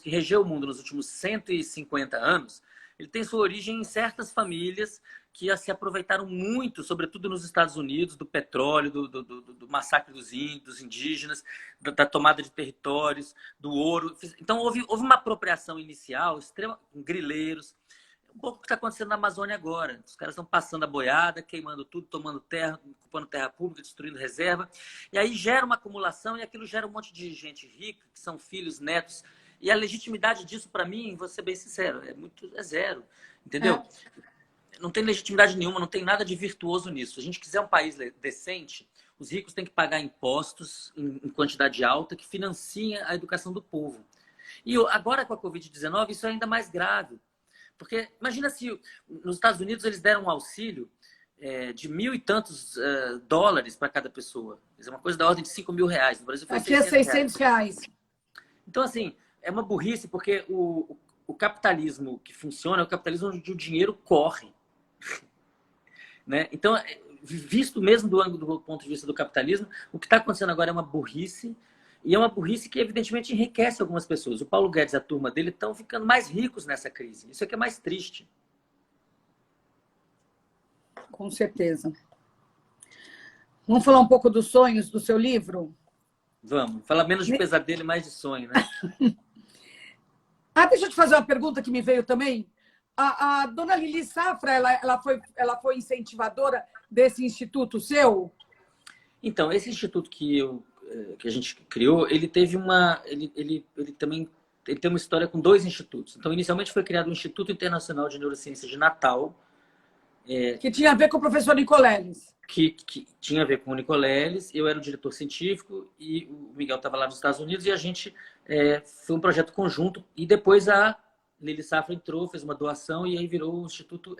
que regeu o mundo nos últimos 150 anos, ele tem sua origem em certas famílias que se aproveitaram muito, sobretudo nos Estados Unidos, do petróleo, do massacre dos índios, dos indígenas, da tomada de territórios, do ouro. Então houve uma apropriação inicial, grileiros. Um pouco o que está acontecendo na Amazônia agora. Os caras estão passando a boiada, queimando tudo, tomando terra, ocupando terra pública, destruindo reserva. E aí gera uma acumulação e aquilo gera um monte de gente rica, que são filhos, netos. E a legitimidade disso, para mim, vou ser bem sincero, é zero. Entendeu? Não tem legitimidade nenhuma, não tem nada de virtuoso nisso. Se a gente quiser um país decente, os ricos têm que pagar impostos em quantidade alta que financiem a educação do povo. E agora com a Covid-19, isso é ainda mais grave. Porque imagina se nos Estados Unidos eles deram um auxílio de $1.000 e tantos dólares para cada pessoa. Isso é uma coisa da ordem de R$ 5.000. No Brasil foi Aqui é R$ 600. Então, assim, é uma burrice porque o capitalismo que funciona é o capitalismo onde o dinheiro corre. Né? Então, visto mesmo do ponto de vista do capitalismo, o que está acontecendo agora é uma burrice. E é uma burrice que, evidentemente, enriquece algumas pessoas. O Paulo Guedes e a turma dele estão ficando mais ricos nessa crise. Isso é que é mais triste. Com certeza. Vamos falar um pouco dos sonhos do seu livro? Vamos. Falar menos de pesadelo e mais de sonho, né? Deixa eu te fazer uma pergunta que me veio também. A dona Lili Safra, ela foi incentivadora desse instituto seu? Então, esse instituto que a gente criou, ele teve ele também tem uma história com 2 institutos. Então, inicialmente foi criado o Instituto Internacional de Neurociência de Natal, que tinha a ver com o professor Nicoleles. Que tinha a ver com o Nicoleles. Eu era o diretor científico e o Miguel estava lá nos Estados Unidos e a gente foi um projeto conjunto. E depois a Lili Safra entrou, fez uma doação e aí virou o Instituto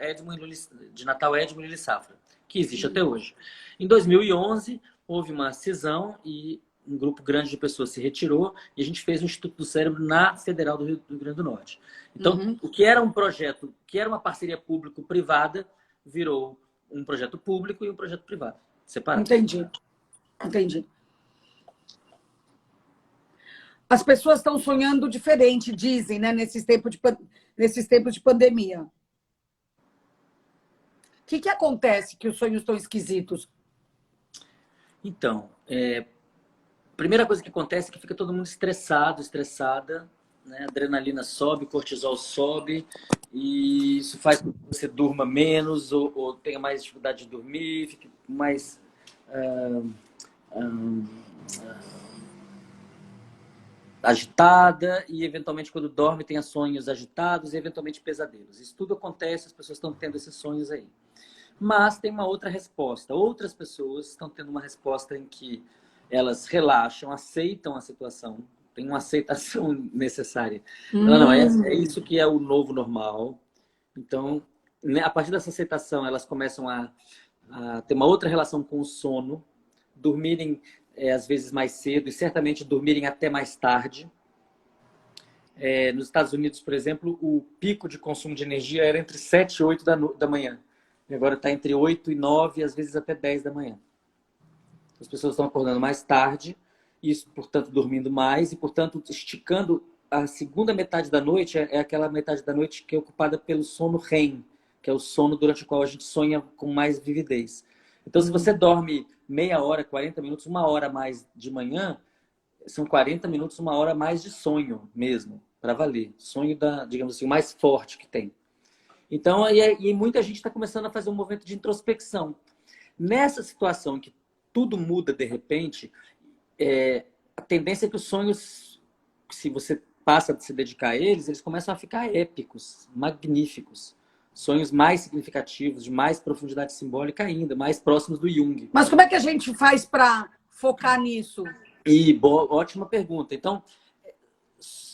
de Natal Edmund Lili Safra, que existe até hoje. Em 2011, houve uma cisão e um grupo grande de pessoas se retirou e a gente fez o Instituto do Cérebro na Federal do Rio Grande do Norte. Então, o que era um projeto, que era uma parceria público-privada, virou um projeto público e um projeto privado, separado. Entendi. As pessoas estão sonhando diferente, dizem, né, nesses tempos de pandemia. O que acontece que os sonhos estão esquisitos? Então, primeira coisa que acontece é que fica todo mundo estressada, né? A adrenalina sobe, cortisol sobe, e isso faz com que você durma menos ou tenha mais dificuldade de dormir, fique mais agitada e, eventualmente, quando dorme, tenha sonhos agitados e, eventualmente, pesadelos. Isso tudo acontece, as pessoas estão tendo esses sonhos aí. Mas tem uma outra resposta. Outras pessoas estão tendo uma resposta em que elas relaxam, aceitam a situação, tem uma aceitação necessária. Não, é isso que é o novo normal. Então, né, a partir dessa aceitação, elas começam a ter uma outra relação com o sono, dormirem às vezes mais cedo e certamente dormirem até mais tarde. Nos Estados Unidos, por exemplo, o pico de consumo de energia era entre 7 e 8 da manhã. E agora está entre 8 e 9, às vezes até 10 da manhã. As pessoas estão acordando mais tarde, isso, portanto, dormindo mais e, portanto, esticando. A segunda metade da noite é aquela metade da noite que é ocupada pelo sono REM, que é o sono durante o qual a gente sonha com mais vividez. Então, se você dorme meia hora, 40 minutos, 1 hora a mais de manhã, são 40 minutos, 1 hora a mais de sonho mesmo, para valer. Sonho, digamos assim, o mais forte que tem. Então, e muita gente está começando a fazer um movimento de introspecção. Nessa situação em que tudo muda de repente, a tendência é que os sonhos, se você passa a se dedicar a eles, eles começam a ficar épicos, magníficos. Sonhos mais significativos, de mais profundidade simbólica ainda, mais próximos do Jung. Mas como é que a gente faz para focar nisso? Ótima pergunta. Então,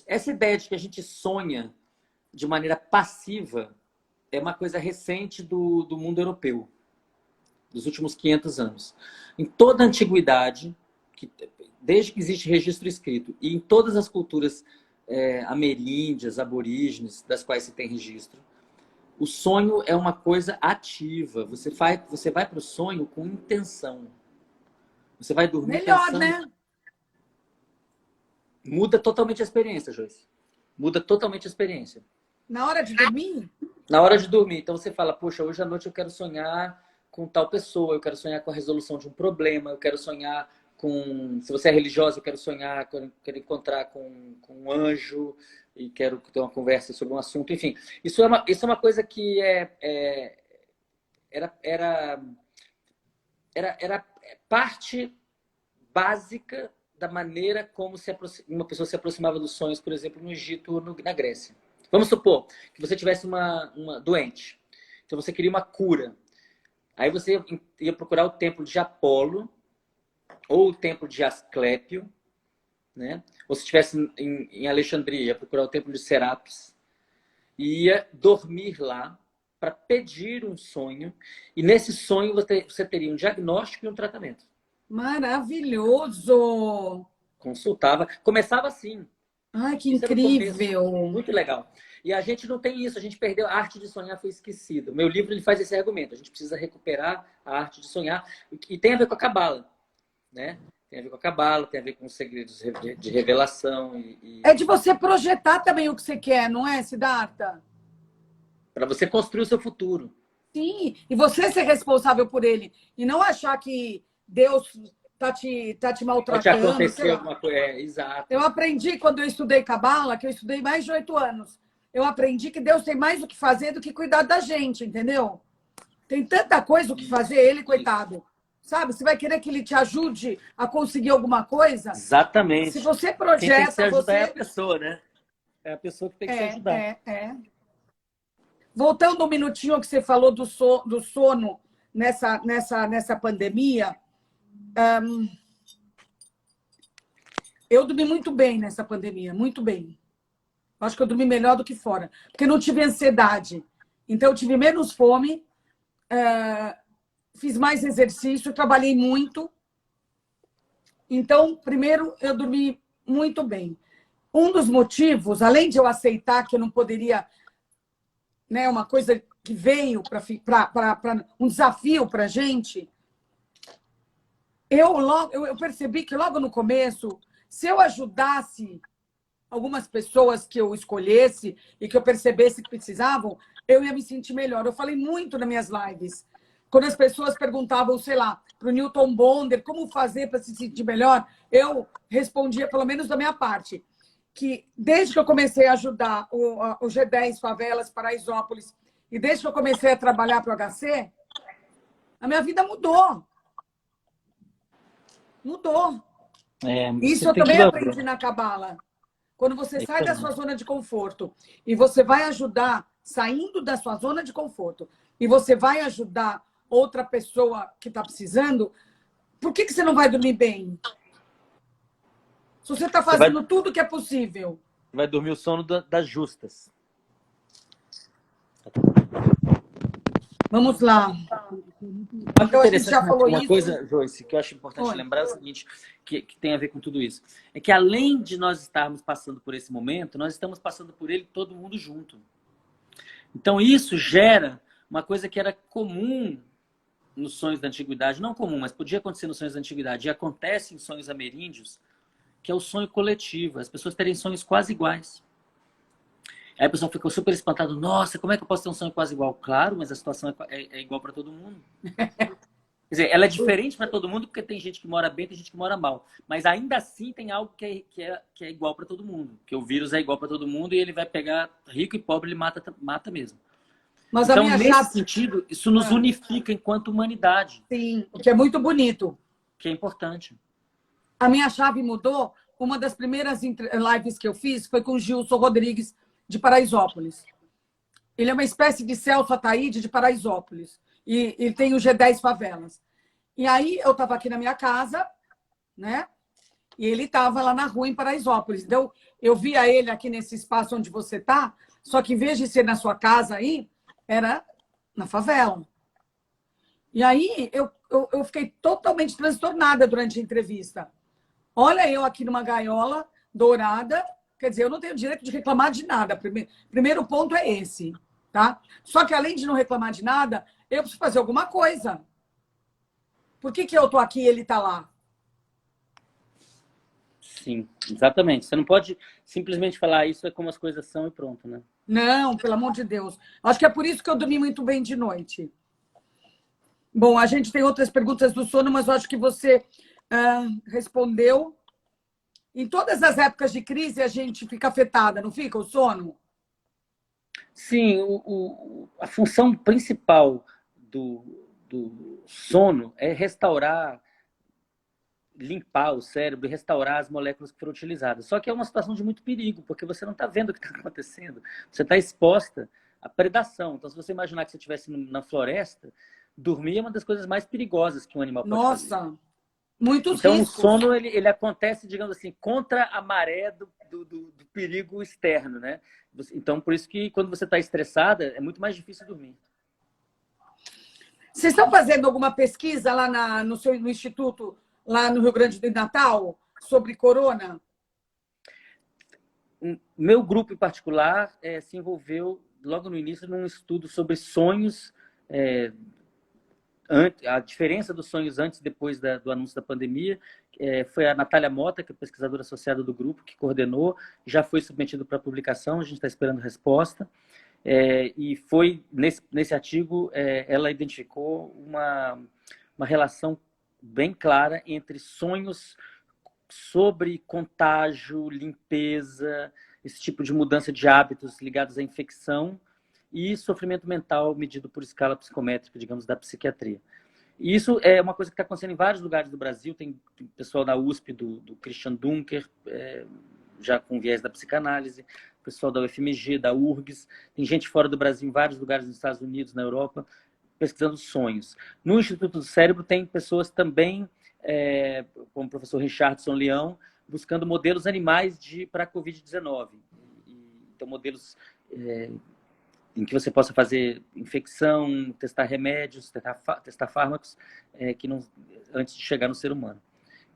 essa ideia de que a gente sonha de maneira passiva é uma coisa recente do mundo europeu. dos últimos 500 anos. Em toda a antiguidade, desde que existe registro escrito, e em todas as culturas ameríndias, aborígenes, das quais se tem registro, o sonho é uma coisa ativa. Você vai para o sonho com intenção. Você vai dormir Melhor, pensando. né? Muda totalmente a experiência, Joyce. Muda totalmente a experiência. Na hora de dormir? Na hora de dormir. Então você fala, poxa, hoje à noite eu quero sonhar com tal pessoa, eu quero sonhar com a resolução de um problema, eu quero sonhar com... Se você é religiosa, eu quero sonhar, quero encontrar com um anjo e quero ter uma conversa sobre um assunto. Enfim, isso é uma coisa que era parte básica da maneira como uma pessoa se aproximava dos sonhos, por exemplo, no Egito ou na Grécia. Vamos supor que você tivesse uma doente. Então você queria uma cura. Aí você ia procurar o templo de Apolo ou o templo de Asclépio, né? Ou se estivesse em Alexandria, ia procurar o templo de Serapis. E ia dormir lá para pedir um sonho. E nesse sonho você teria um diagnóstico e um tratamento. Maravilhoso! Consultava. Começava assim. Ai, que Isso era o incrível! começo. Muito legal. E a gente não tem isso. A gente perdeu. A arte de sonhar foi esquecida. O meu livro ele faz esse argumento. A gente precisa recuperar a arte de sonhar. E tem a ver com a Cabala, né? Tem a ver com a Cabala, tem a ver com os segredos de revelação. É de você projetar também o que você quer, não é, Siddhartha? Para você construir o seu futuro. Sim, e você ser responsável por ele. E não achar que Deus tá te Pode maltratando. acontecer alguma coisa. Exato. Eu aprendi, quando eu estudei Cabala, que eu estudei mais de 8 anos, eu aprendi que Deus tem mais o que fazer do que cuidar da gente, entendeu? Tem tanta coisa o que fazer, ele, coitado. Sabe? Você vai querer que ele te ajude a conseguir alguma coisa? Exatamente. Se você Quem tem que se projeta, ajudar você... é a pessoa, né? É a pessoa que tem que se ajudar. Voltando um minutinho ao que você falou do sono nessa pandemia, eu dormi muito bem nessa pandemia, muito bem. Acho que eu dormi melhor do que fora, porque não tive ansiedade. Então, eu tive menos fome, fiz mais exercício, trabalhei muito. Então, primeiro, eu dormi muito bem. Um dos motivos, além de eu aceitar que eu não poderia, né, uma coisa que veio para um desafio para a gente, eu percebi que logo no começo, se eu ajudasse algumas pessoas que eu escolhesse e que eu percebesse que precisavam, eu ia me sentir melhor. Eu falei muito nas minhas lives. Quando as pessoas perguntavam, sei lá, para o Newton Bonder, como fazer para se sentir melhor, eu respondia, pelo menos da minha parte, que desde que eu comecei a ajudar o G10 Favelas, Paraisópolis, e desde que eu comecei a trabalhar para o HC, a minha vida mudou. Mudou. Isso eu também aprendi na Cabala. Quando você sai da sua zona de conforto e você vai ajudar, saindo da sua zona de conforto, e você vai ajudar outra pessoa que está precisando, por que você não vai dormir bem? Se você está fazendo tudo que é possível. Vai dormir o sono das justas. Vamos lá. Então, a gente já falou uma coisa, Joyce, que eu acho importante lembrar é o seguinte, que tem a ver com tudo isso. É que além de nós estarmos passando por esse momento, nós estamos passando por ele todo mundo junto. Então isso gera uma coisa que era comum nos sonhos da antiguidade, não comum, mas podia acontecer nos sonhos da antiguidade, e acontece em sonhos ameríndios, que é o sonho coletivo, as pessoas terem sonhos quase iguais. Aí a pessoa ficou super espantada. Nossa, como é que eu posso ter um sonho quase igual? Claro, mas a situação é igual para todo mundo. Quer dizer, ela é diferente para todo mundo porque tem gente que mora bem, tem gente que mora mal. Mas ainda assim tem algo que é igual para todo mundo. Que o vírus é igual para todo mundo e ele vai pegar rico e pobre, ele mata mesmo. Mas então, nesse sentido, isso nos unifica enquanto humanidade. Sim, o que é muito bonito. Que é importante. A minha chave mudou. Uma das primeiras lives que eu fiz foi com o Gilson Rodrigues, de Paraisópolis. Ele é uma espécie de Celso Ataíde de Paraisópolis. E ele tem o G10 Favelas. E aí eu estava aqui na minha casa, né? E ele estava lá na rua em Paraisópolis. Então, eu via ele aqui nesse espaço onde você está, só que em vez de ser na sua casa aí, era na favela. E aí eu fiquei totalmente transtornada durante a entrevista. Olha, eu aqui numa gaiola dourada, quer dizer, eu não tenho direito de reclamar de nada. Primeiro ponto é esse, tá? Só que além de não reclamar de nada, eu preciso fazer alguma coisa. Por que eu tô aqui e ele tá lá? Sim, exatamente. Você não pode simplesmente falar isso é como as coisas são e pronto, né? Não, pelo amor de Deus. Acho que é por isso que eu dormi muito bem de noite. Bom, a gente tem outras perguntas do sono, mas eu acho que você respondeu. Em todas as épocas de crise, a gente fica afetada, não fica o sono? Sim, a função principal do sono é restaurar, limpar o cérebro e restaurar as moléculas que foram utilizadas. Só que é uma situação de muito perigo, porque você não está vendo o que está acontecendo. Você está exposta à predação. Então, se você imaginar que você estivesse na floresta, dormir é uma das coisas mais perigosas que um animal pode fazer. Nossa, muitos Então, o riscos. sono ele acontece, digamos assim, contra a maré do perigo externo, né? Então, por isso que quando você está estressada, é muito mais difícil dormir. Vocês estão fazendo alguma pesquisa lá no instituto, lá no Rio Grande do Natal, sobre corona? Meu grupo em particular se envolveu logo no início num estudo sobre sonhos, a diferença dos sonhos antes e depois do anúncio da pandemia. Foi a Natália Mota, que é pesquisadora associada do grupo, que coordenou, já foi submetido para publicação, a gente está esperando resposta. E foi, nesse artigo, ela identificou uma relação bem clara entre sonhos sobre contágio, limpeza, esse tipo de mudança de hábitos ligados à infecção e sofrimento mental medido por escala psicométrica, digamos, da psiquiatria. E isso é uma coisa que está acontecendo em vários lugares do Brasil. Tem pessoal da USP, do Christian Dunker, já com viés da psicanálise, pessoal da UFMG, da URGS, tem gente fora do Brasil, em vários lugares nos Estados Unidos, na Europa, pesquisando sonhos. No Instituto do Cérebro tem pessoas também, como o professor Richardson Leão, buscando modelos animais para a Covid-19. Então, modelos em que você possa fazer infecção, testar remédios, testar fármacos antes de chegar no ser humano.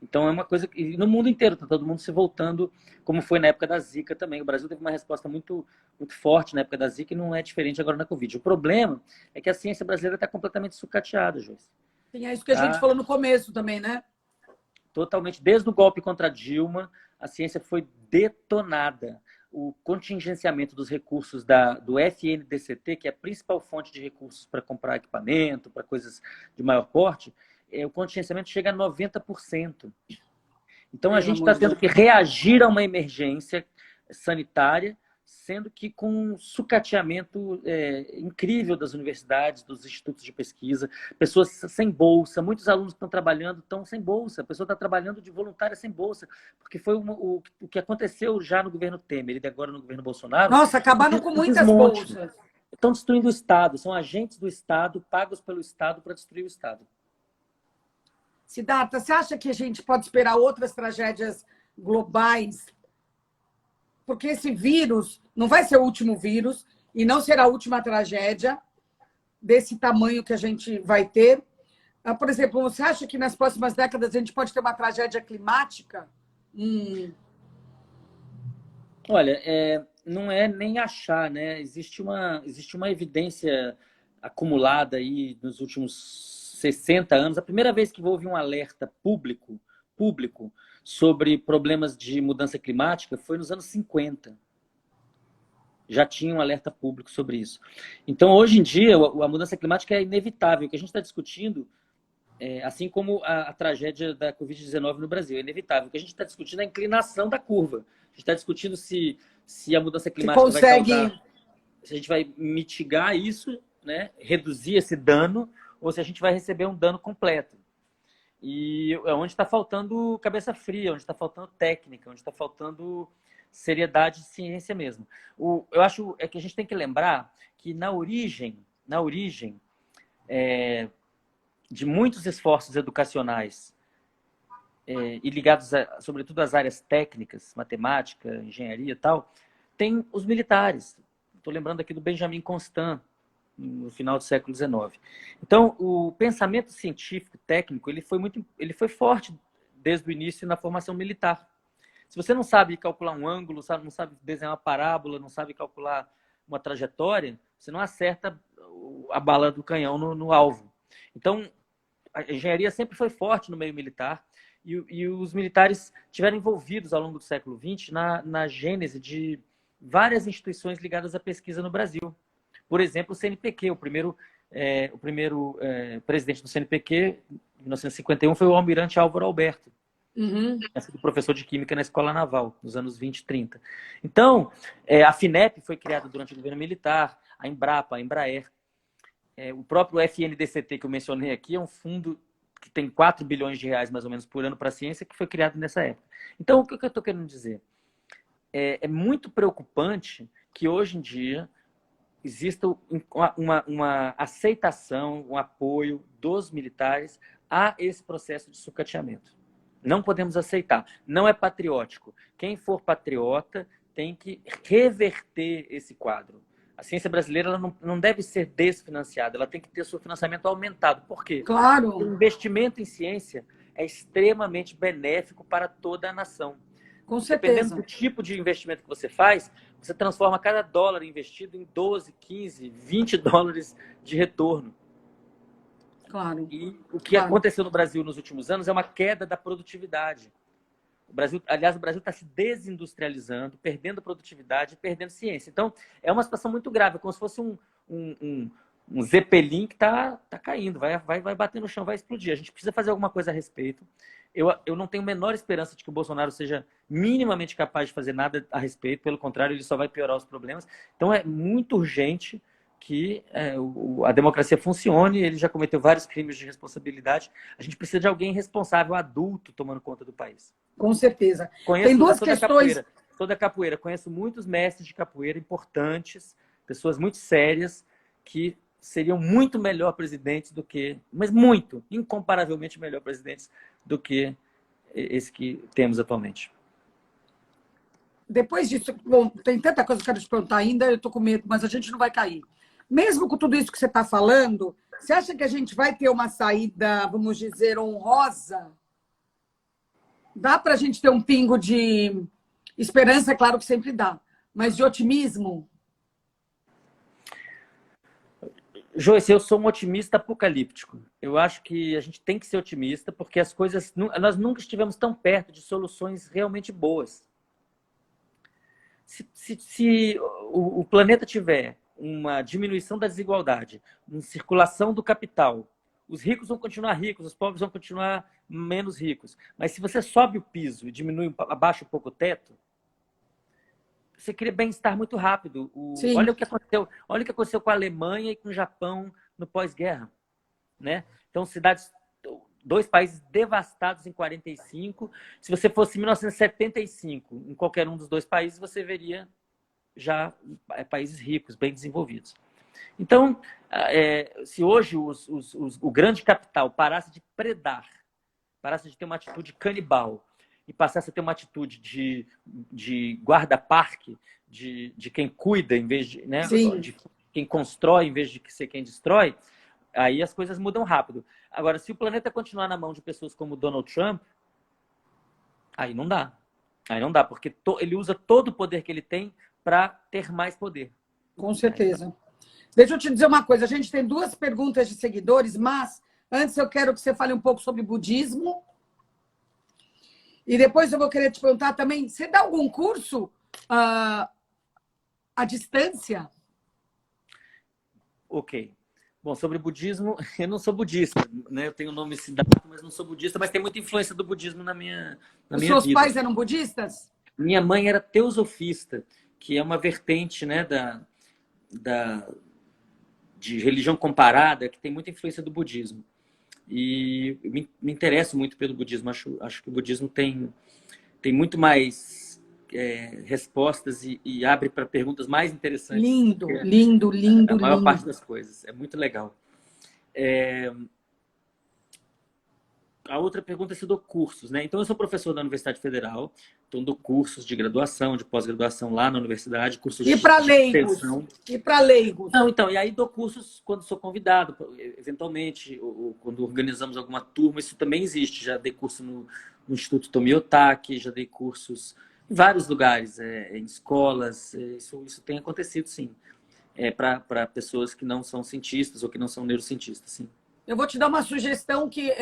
Então, é uma coisa que no mundo inteiro está todo mundo se voltando, como foi na época da Zika também. O Brasil teve uma resposta muito, muito forte na época da Zika e não é diferente agora na Covid. O problema é que a ciência brasileira está completamente sucateada, Joyce. Sim, é isso que a gente falou no começo também, né? Totalmente. Desde o golpe contra Dilma, a ciência foi detonada. O contingenciamento dos recursos do FNDCT, que é a principal fonte de recursos para comprar equipamento, para coisas de maior porte, o contingenciamento chega a 90%. Então, a gente está tendo que reagir a uma emergência sanitária, sendo que com um sucateamento incrível das universidades, dos institutos de pesquisa, pessoas sem bolsa, muitos alunos que estão trabalhando estão sem bolsa, a pessoa está trabalhando de voluntária sem bolsa, porque foi o que aconteceu já no governo Temer e agora no governo Bolsonaro. Nossa, acabaram com muitas bolsas. Estão destruindo o Estado, são agentes do Estado, pagos pelo Estado para destruir o Estado. Siddhartha, você acha que a gente pode esperar outras tragédias globais? Porque esse vírus não vai ser o último vírus e não será a última tragédia desse tamanho que a gente vai ter. Por exemplo, você acha que nas próximas décadas a gente pode ter uma tragédia climática? Olha, não é nem achar, né? Existe uma evidência acumulada aí nos últimos 60 anos. A primeira vez que houve um alerta público sobre problemas de mudança climática foi nos anos 50. Já tinha um alerta público sobre isso. Então, hoje em dia, a mudança climática é inevitável. O que a gente está discutindo, assim como a tragédia da Covid-19 no Brasil, é inevitável. O que a gente está discutindo é a inclinação da curva. A gente está discutindo se a mudança climática vai causar, se a gente vai mitigar isso, né, reduzir esse dano, ou se a gente vai receber um dano completo. E é onde está faltando cabeça fria, onde está faltando técnica, onde está faltando seriedade de ciência mesmo. Eu acho que a gente tem que lembrar que na origem de muitos esforços educacionais e ligados, sobretudo, às áreas técnicas, matemática, engenharia e tal, tem os militares. Estou lembrando aqui do Benjamin Constant, no final do século XIX. Então, o pensamento científico, técnico, ele foi forte desde o início na formação militar. Se você não sabe calcular um ângulo, não sabe desenhar uma parábola, não sabe calcular uma trajetória, você não acerta a bala do canhão no alvo. Então, a engenharia sempre foi forte no meio militar e os militares tiveram envolvidos ao longo do século XX na gênese de várias instituições ligadas à pesquisa no Brasil. Por exemplo, o CNPq, o primeiro presidente do CNPq, em 1951, foi o almirante Álvaro Alberto, professor de Química na Escola Naval, nos anos 20 e 30. Então, a FINEP foi criada durante o governo militar, a Embrapa, a Embraer. O próprio FNDCT, que eu mencionei aqui, é um fundo que tem 4 bilhões de reais, mais ou menos, por ano para a ciência, que foi criado nessa época. Então, o que eu estou querendo dizer? É muito preocupante que, hoje em dia, exista uma aceitação, um apoio dos militares a esse processo de sucateamento. Não podemos aceitar. Não é patriótico. Quem for patriota tem que reverter esse quadro. A ciência brasileira ela não deve ser desfinanciada, ela tem que ter seu financiamento aumentado. Por quê? Claro. O investimento em ciência é extremamente benéfico para toda a nação. Com certeza. Dependendo do tipo de investimento que você faz, você transforma cada dólar investido em 12, 15, 20 dólares de retorno. Claro. E o que aconteceu no Brasil nos últimos anos é uma queda da produtividade. O Brasil está se desindustrializando, perdendo produtividade, perdendo ciência. Então, é uma situação muito grave, como se fosse um Zeppelin que está caindo, vai bater no chão, vai explodir. A gente precisa fazer alguma coisa a respeito. Eu não tenho a menor esperança de que o Bolsonaro seja minimamente capaz de fazer nada a respeito, pelo contrário, ele só vai piorar os problemas. Então, é muito urgente que a democracia funcione. Ele já cometeu vários crimes de responsabilidade. A gente precisa de alguém responsável, adulto, tomando conta do país. Com certeza. Tem duas questões. Toda a capoeira. Conheço muitos mestres de capoeira importantes, pessoas muito sérias, que seriam muito melhor presidentes do que... Mas muito, incomparavelmente melhor presidentes do que esse que temos atualmente. Depois disso, bom, tem tanta coisa que eu quero te perguntar ainda, eu estou com medo, mas a gente não vai cair. Mesmo com tudo isso que você está falando, você acha que a gente vai ter uma saída, vamos dizer, honrosa? Dá para a gente ter um pingo de esperança, é claro que sempre dá, mas de otimismo? Joyce, eu sou um otimista apocalíptico. Eu acho que a gente tem que ser otimista, porque as coisas... Nós nunca estivemos tão perto de soluções realmente boas. Se o planeta tiver uma diminuição da desigualdade, uma circulação do capital, os ricos vão continuar ricos, os pobres vão continuar menos ricos. Mas se você sobe o piso e diminui, abaixa um pouco o teto, você cria bem-estar muito rápido. Olha o que aconteceu com a Alemanha e com o Japão no pós-guerra, né? Então, dois países devastados em 45. Se você fosse em 1975, em qualquer um dos dois países, você veria já países ricos, bem desenvolvidos. Então, se hoje o grande capital parasse de predar, parasse de ter uma atitude canibal e passasse a ter uma atitude de guarda-parque, de quem cuida em vez de, né, de quem constrói em vez de ser quem destrói, aí as coisas mudam rápido. Agora, se o planeta continuar na mão de pessoas como Donald Trump, aí não dá. Aí não dá, porque ele usa todo o poder que ele tem para ter mais poder. Com certeza. Deixa eu te dizer uma coisa. A gente tem 2 perguntas de seguidores, mas antes eu quero que você fale um pouco sobre budismo. E depois eu vou querer te perguntar também, você dá algum curso à distância? Ok. Bom, sobre budismo, eu não sou budista, né? Eu tenho o nome Siddhartha, mas não sou budista, mas tem muita influência do budismo na minha vida. Os seus pais eram budistas? Minha mãe era teosofista, que é uma vertente, né, de religião comparada, que tem muita influência do budismo. E me interesso muito pelo budismo. Acho que o budismo tem muito mais respostas e abre para perguntas mais interessantes. Lindo, lindo, lindo, a maior lindo. parte das coisas. É muito legal. a outra pergunta é se eu dou cursos, né? Então, eu sou professor da Universidade Federal, então dou cursos de graduação, de pós-graduação lá na universidade, cursos E para de leigos? extensão. E para leigos? Não, então, e aí dou cursos quando sou convidado, eventualmente, ou quando organizamos alguma turma, isso também existe. Já dei curso no Instituto Tomi Otaki, já dei cursos em vários lugares, em escolas, isso tem acontecido, sim. Para pessoas que não são cientistas ou que não são neurocientistas, sim. Eu vou te dar uma sugestão que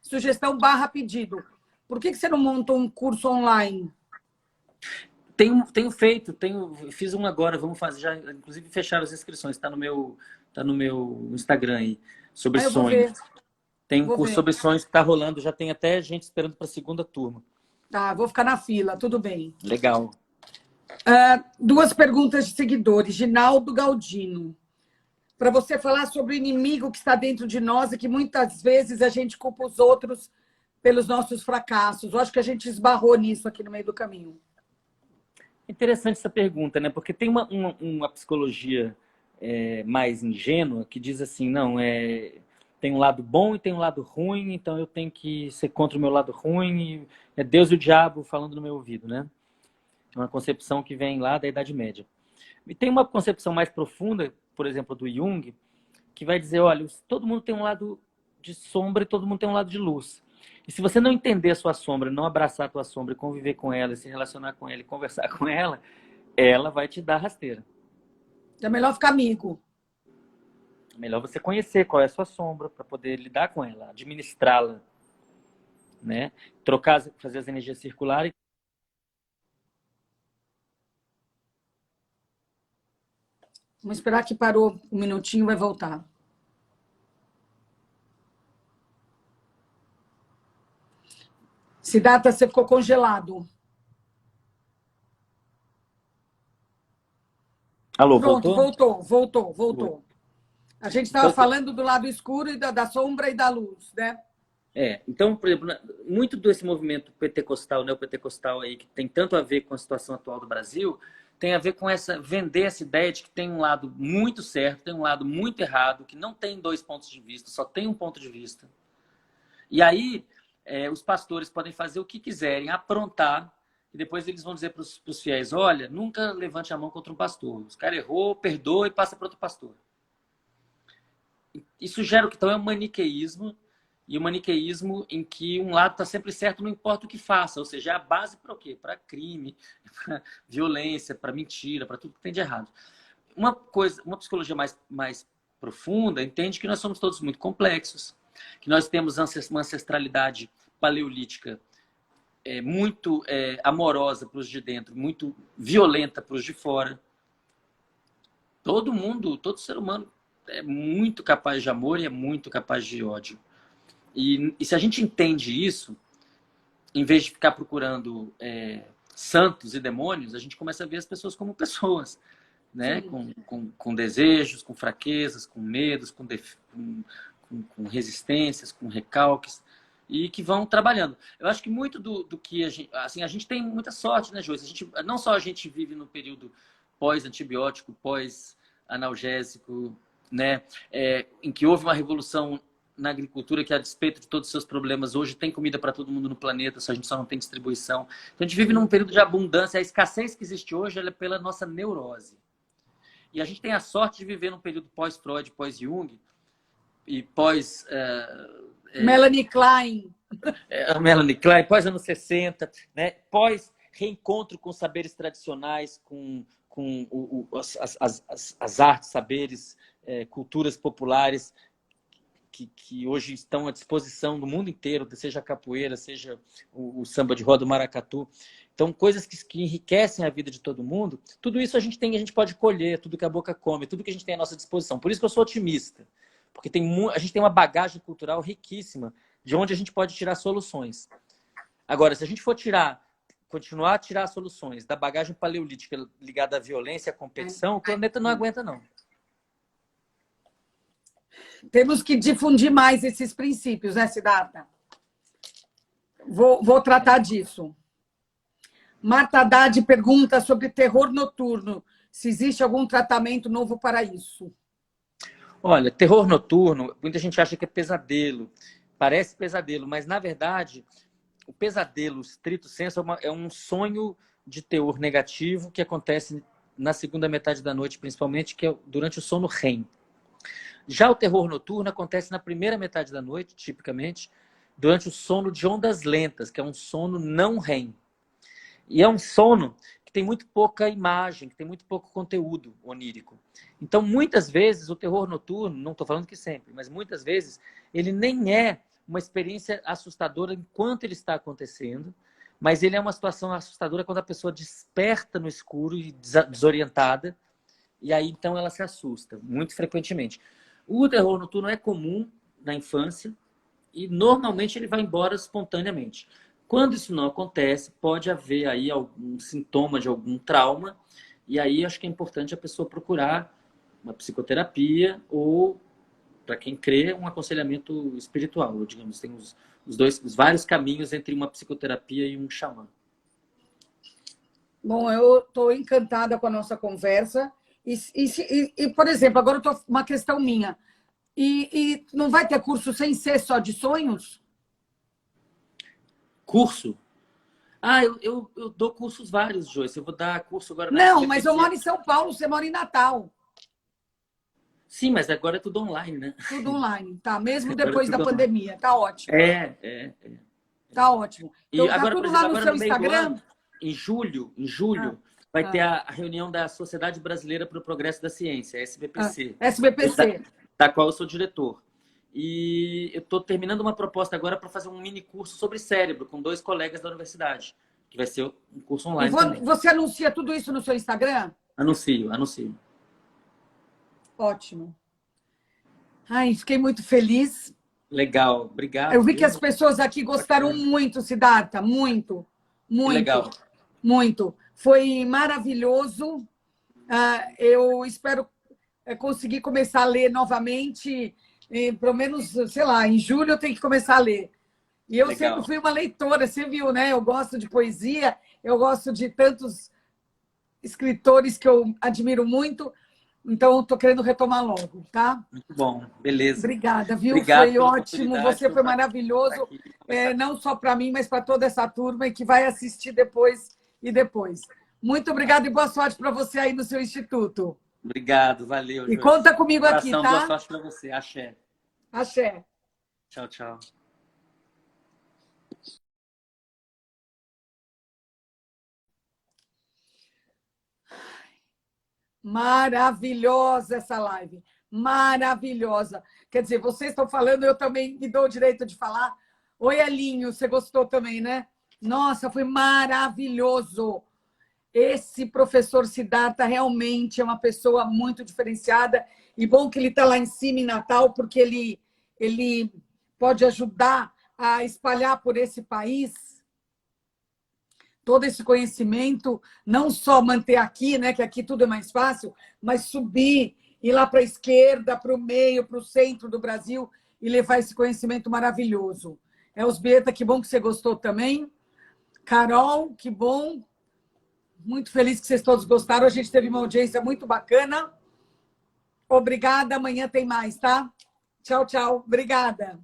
sugestão barra pedido. Por que você não monta um curso online? Tenho feito, fiz um agora, vamos fazer, já, inclusive fecharam as inscrições, está no meu Instagram aí, sobre sonhos. Tem um curso sobre sonhos que está rolando, já tem até gente esperando para a segunda turma. Tá, vou ficar na fila, tudo bem. Legal. Duas perguntas de seguidores. Ginaldo Galdino. Para você falar sobre o inimigo que está dentro de nós e que muitas vezes a gente culpa os outros pelos nossos fracassos. Eu acho que a gente esbarrou nisso aqui no meio do caminho. Interessante essa pergunta, né? Porque tem uma psicologia mais ingênua que diz assim, não, tem um lado bom e tem um lado ruim, então eu tenho que ser contra o meu lado ruim, é Deus e o diabo falando no meu ouvido, né? É uma concepção que vem lá da Idade Média. E tem uma concepção mais profunda, por exemplo, do Jung, que vai dizer, olha, todo mundo tem um lado de sombra e todo mundo tem um lado de luz. E se você não entender a sua sombra, não abraçar a tua sombra, conviver com ela, se relacionar com ela e conversar com ela vai te dar rasteira. É melhor ficar amigo. É melhor você conhecer qual é a sua sombra para poder lidar com ela, administrá-la, né? Fazer as energias circularem. Vamos esperar que parou um minutinho, vai voltar. Siddhartha, você ficou congelado. Alô, pronto, voltou. A gente estava falando do lado escuro e da sombra e da luz, né? Então, por exemplo, muito desse movimento pentecostal, neopentecostal aí, que tem tanto a ver com a situação atual do Brasil, tem a ver com vender essa ideia de que tem um lado muito certo, tem um lado muito errado, que não tem dois pontos de vista, só tem um ponto de vista. E aí, os pastores podem fazer o que quiserem, aprontar, e depois eles vão dizer para os fiéis, olha, nunca levante a mão contra um pastor. Os caras errou, perdoa e passa para outro pastor. Isso gera o que então é um maniqueísmo, e o maniqueísmo em que um lado está sempre certo, não importa o que faça. Ou seja, é a base para o quê? Para crime, para violência, para mentira, para tudo que tem de errado. Uma psicologia mais profunda entende que nós somos todos muito complexos, que nós temos uma ancestralidade paleolítica muito amorosa para os de dentro, muito violenta para os de fora. Todo ser humano é muito capaz de amor e é muito capaz de ódio. E se a gente entende isso, em vez de ficar procurando santos e demônios, a gente começa a ver as pessoas como pessoas, né? Com desejos, com fraquezas, com medos, com resistências, com recalques, e que vão trabalhando. Eu acho que muito do que a gente tem muita sorte, né, Joyce? Não só a gente vive no período pós-antibiótico, pós-analgésico, né? Em que houve uma revolução na agricultura que, a despeito de todos os seus problemas, hoje tem comida para todo mundo no planeta, a gente só não tem distribuição. Então a gente vive num período de abundância. A escassez que existe hoje é pela nossa neurose. E a gente tem a sorte de viver num período pós-Freud, pós-Jung e pós... Melanie Klein. Melanie Klein, pós-anos 60, né? Pós-reencontro com saberes tradicionais, com as artes, saberes, culturas populares que hoje estão à disposição do mundo inteiro, seja a capoeira, seja o samba de roda, o maracatu. Então, coisas que enriquecem a vida de todo mundo, tudo isso a gente pode colher, tudo que a boca come, tudo que a gente tem à nossa disposição. Por isso que eu sou otimista, porque a gente tem uma bagagem cultural riquíssima, de onde a gente pode tirar soluções. Agora, se a gente for continuar a tirar soluções da bagagem paleolítica ligada à violência e à competição, o planeta não aguenta, não. Temos que difundir mais esses princípios, né, Siddhartha? Vou tratar disso. Marta Haddad pergunta sobre terror noturno. Se existe algum tratamento novo para isso? Olha, terror noturno, muita gente acha que é pesadelo. Parece pesadelo, mas na verdade, o pesadelo, stricto sensu, é um sonho de teor negativo que acontece na segunda metade da noite, principalmente, que é durante o sono REM. Já o terror noturno acontece na primeira metade da noite, tipicamente, durante o sono de ondas lentas, que é um sono não REM. E é um sono que tem muito pouca imagem, que tem muito pouco conteúdo onírico. Então, muitas vezes, o terror noturno, não estou falando que sempre, mas muitas vezes, ele nem é uma experiência assustadora enquanto ele está acontecendo, mas ele é uma situação assustadora quando a pessoa desperta no escuro e desorientada, e aí então ela se assusta, muito frequentemente. O terror noturno é comum na infância e normalmente ele vai embora espontaneamente. Quando isso não acontece, pode haver aí algum sintoma de algum trauma, e aí acho que é importante a pessoa procurar uma psicoterapia ou, para quem crê, um aconselhamento espiritual. Digamos, tem os vários caminhos entre uma psicoterapia e um xamã. Bom, eu estou encantada com a nossa conversa. Por exemplo, agora eu tô uma questão minha. E não vai ter curso sem ser só de sonhos? Curso? Ah, eu dou cursos vários, Joyce. Eu vou dar curso agora na Não, SBPC. mas eu moro em São Paulo, você mora em Natal. Sim, mas agora é tudo online, né? Tudo online, tá? Mesmo Agora é depois da tudo online. pandemia, tá ótimo. É. Tá ótimo. E Então tá agora, por tudo exemplo, lá no agora seu no meio do Instagram? ano, em julho, vai ter a reunião da Sociedade Brasileira para o Progresso da Ciência, SBPC. SBPC. Da qual eu sou diretor. E eu estou terminando uma proposta agora para fazer um mini curso sobre cérebro com 2 colegas da universidade, que vai ser um curso online também. Você anuncia tudo isso no seu Instagram? Anuncio. Ótimo. Ai, fiquei muito feliz. Legal, obrigado. Eu vi que as pessoas aqui gostaram muito, Siddhartha, muito, Que legal. muito. Foi maravilhoso. Eu espero conseguir começar a ler novamente, pelo menos, sei lá, em julho eu tenho que começar a ler. E eu sempre fui uma leitora, você viu, né? Eu gosto de poesia, eu gosto de tantos escritores que eu admiro muito, então estou querendo retomar logo, tá? Muito bom, beleza. Obrigada, viu? Obrigado Foi ótimo, você foi maravilhoso, não só para mim, mas para toda essa turma e que vai assistir depois e depois. Muito obrigada e boa sorte para você aí no seu instituto. Obrigado, valeu. E conta comigo aqui, tá? Boa sorte para você. Axé. Axé. Tchau, tchau. Maravilhosa essa live. Maravilhosa. Quer dizer, vocês estão falando, eu também me dou o direito de falar. Oi, Elinho, você gostou também, né? Nossa, foi maravilhoso. Esse professor Siddhartha realmente é uma pessoa muito diferenciada. E bom que ele está lá em cima em Natal, porque ele pode ajudar a espalhar por esse país todo esse conhecimento, não só manter aqui, né, que aqui tudo é mais fácil, mas subir, ir lá para a esquerda, para o meio, para o centro do Brasil e levar esse conhecimento maravilhoso. Elzbieta, que bom que você gostou também. Carol, que bom. Muito feliz que vocês todos gostaram. A gente teve uma audiência muito bacana. Obrigada. Amanhã tem mais, tá? Tchau, tchau. Obrigada.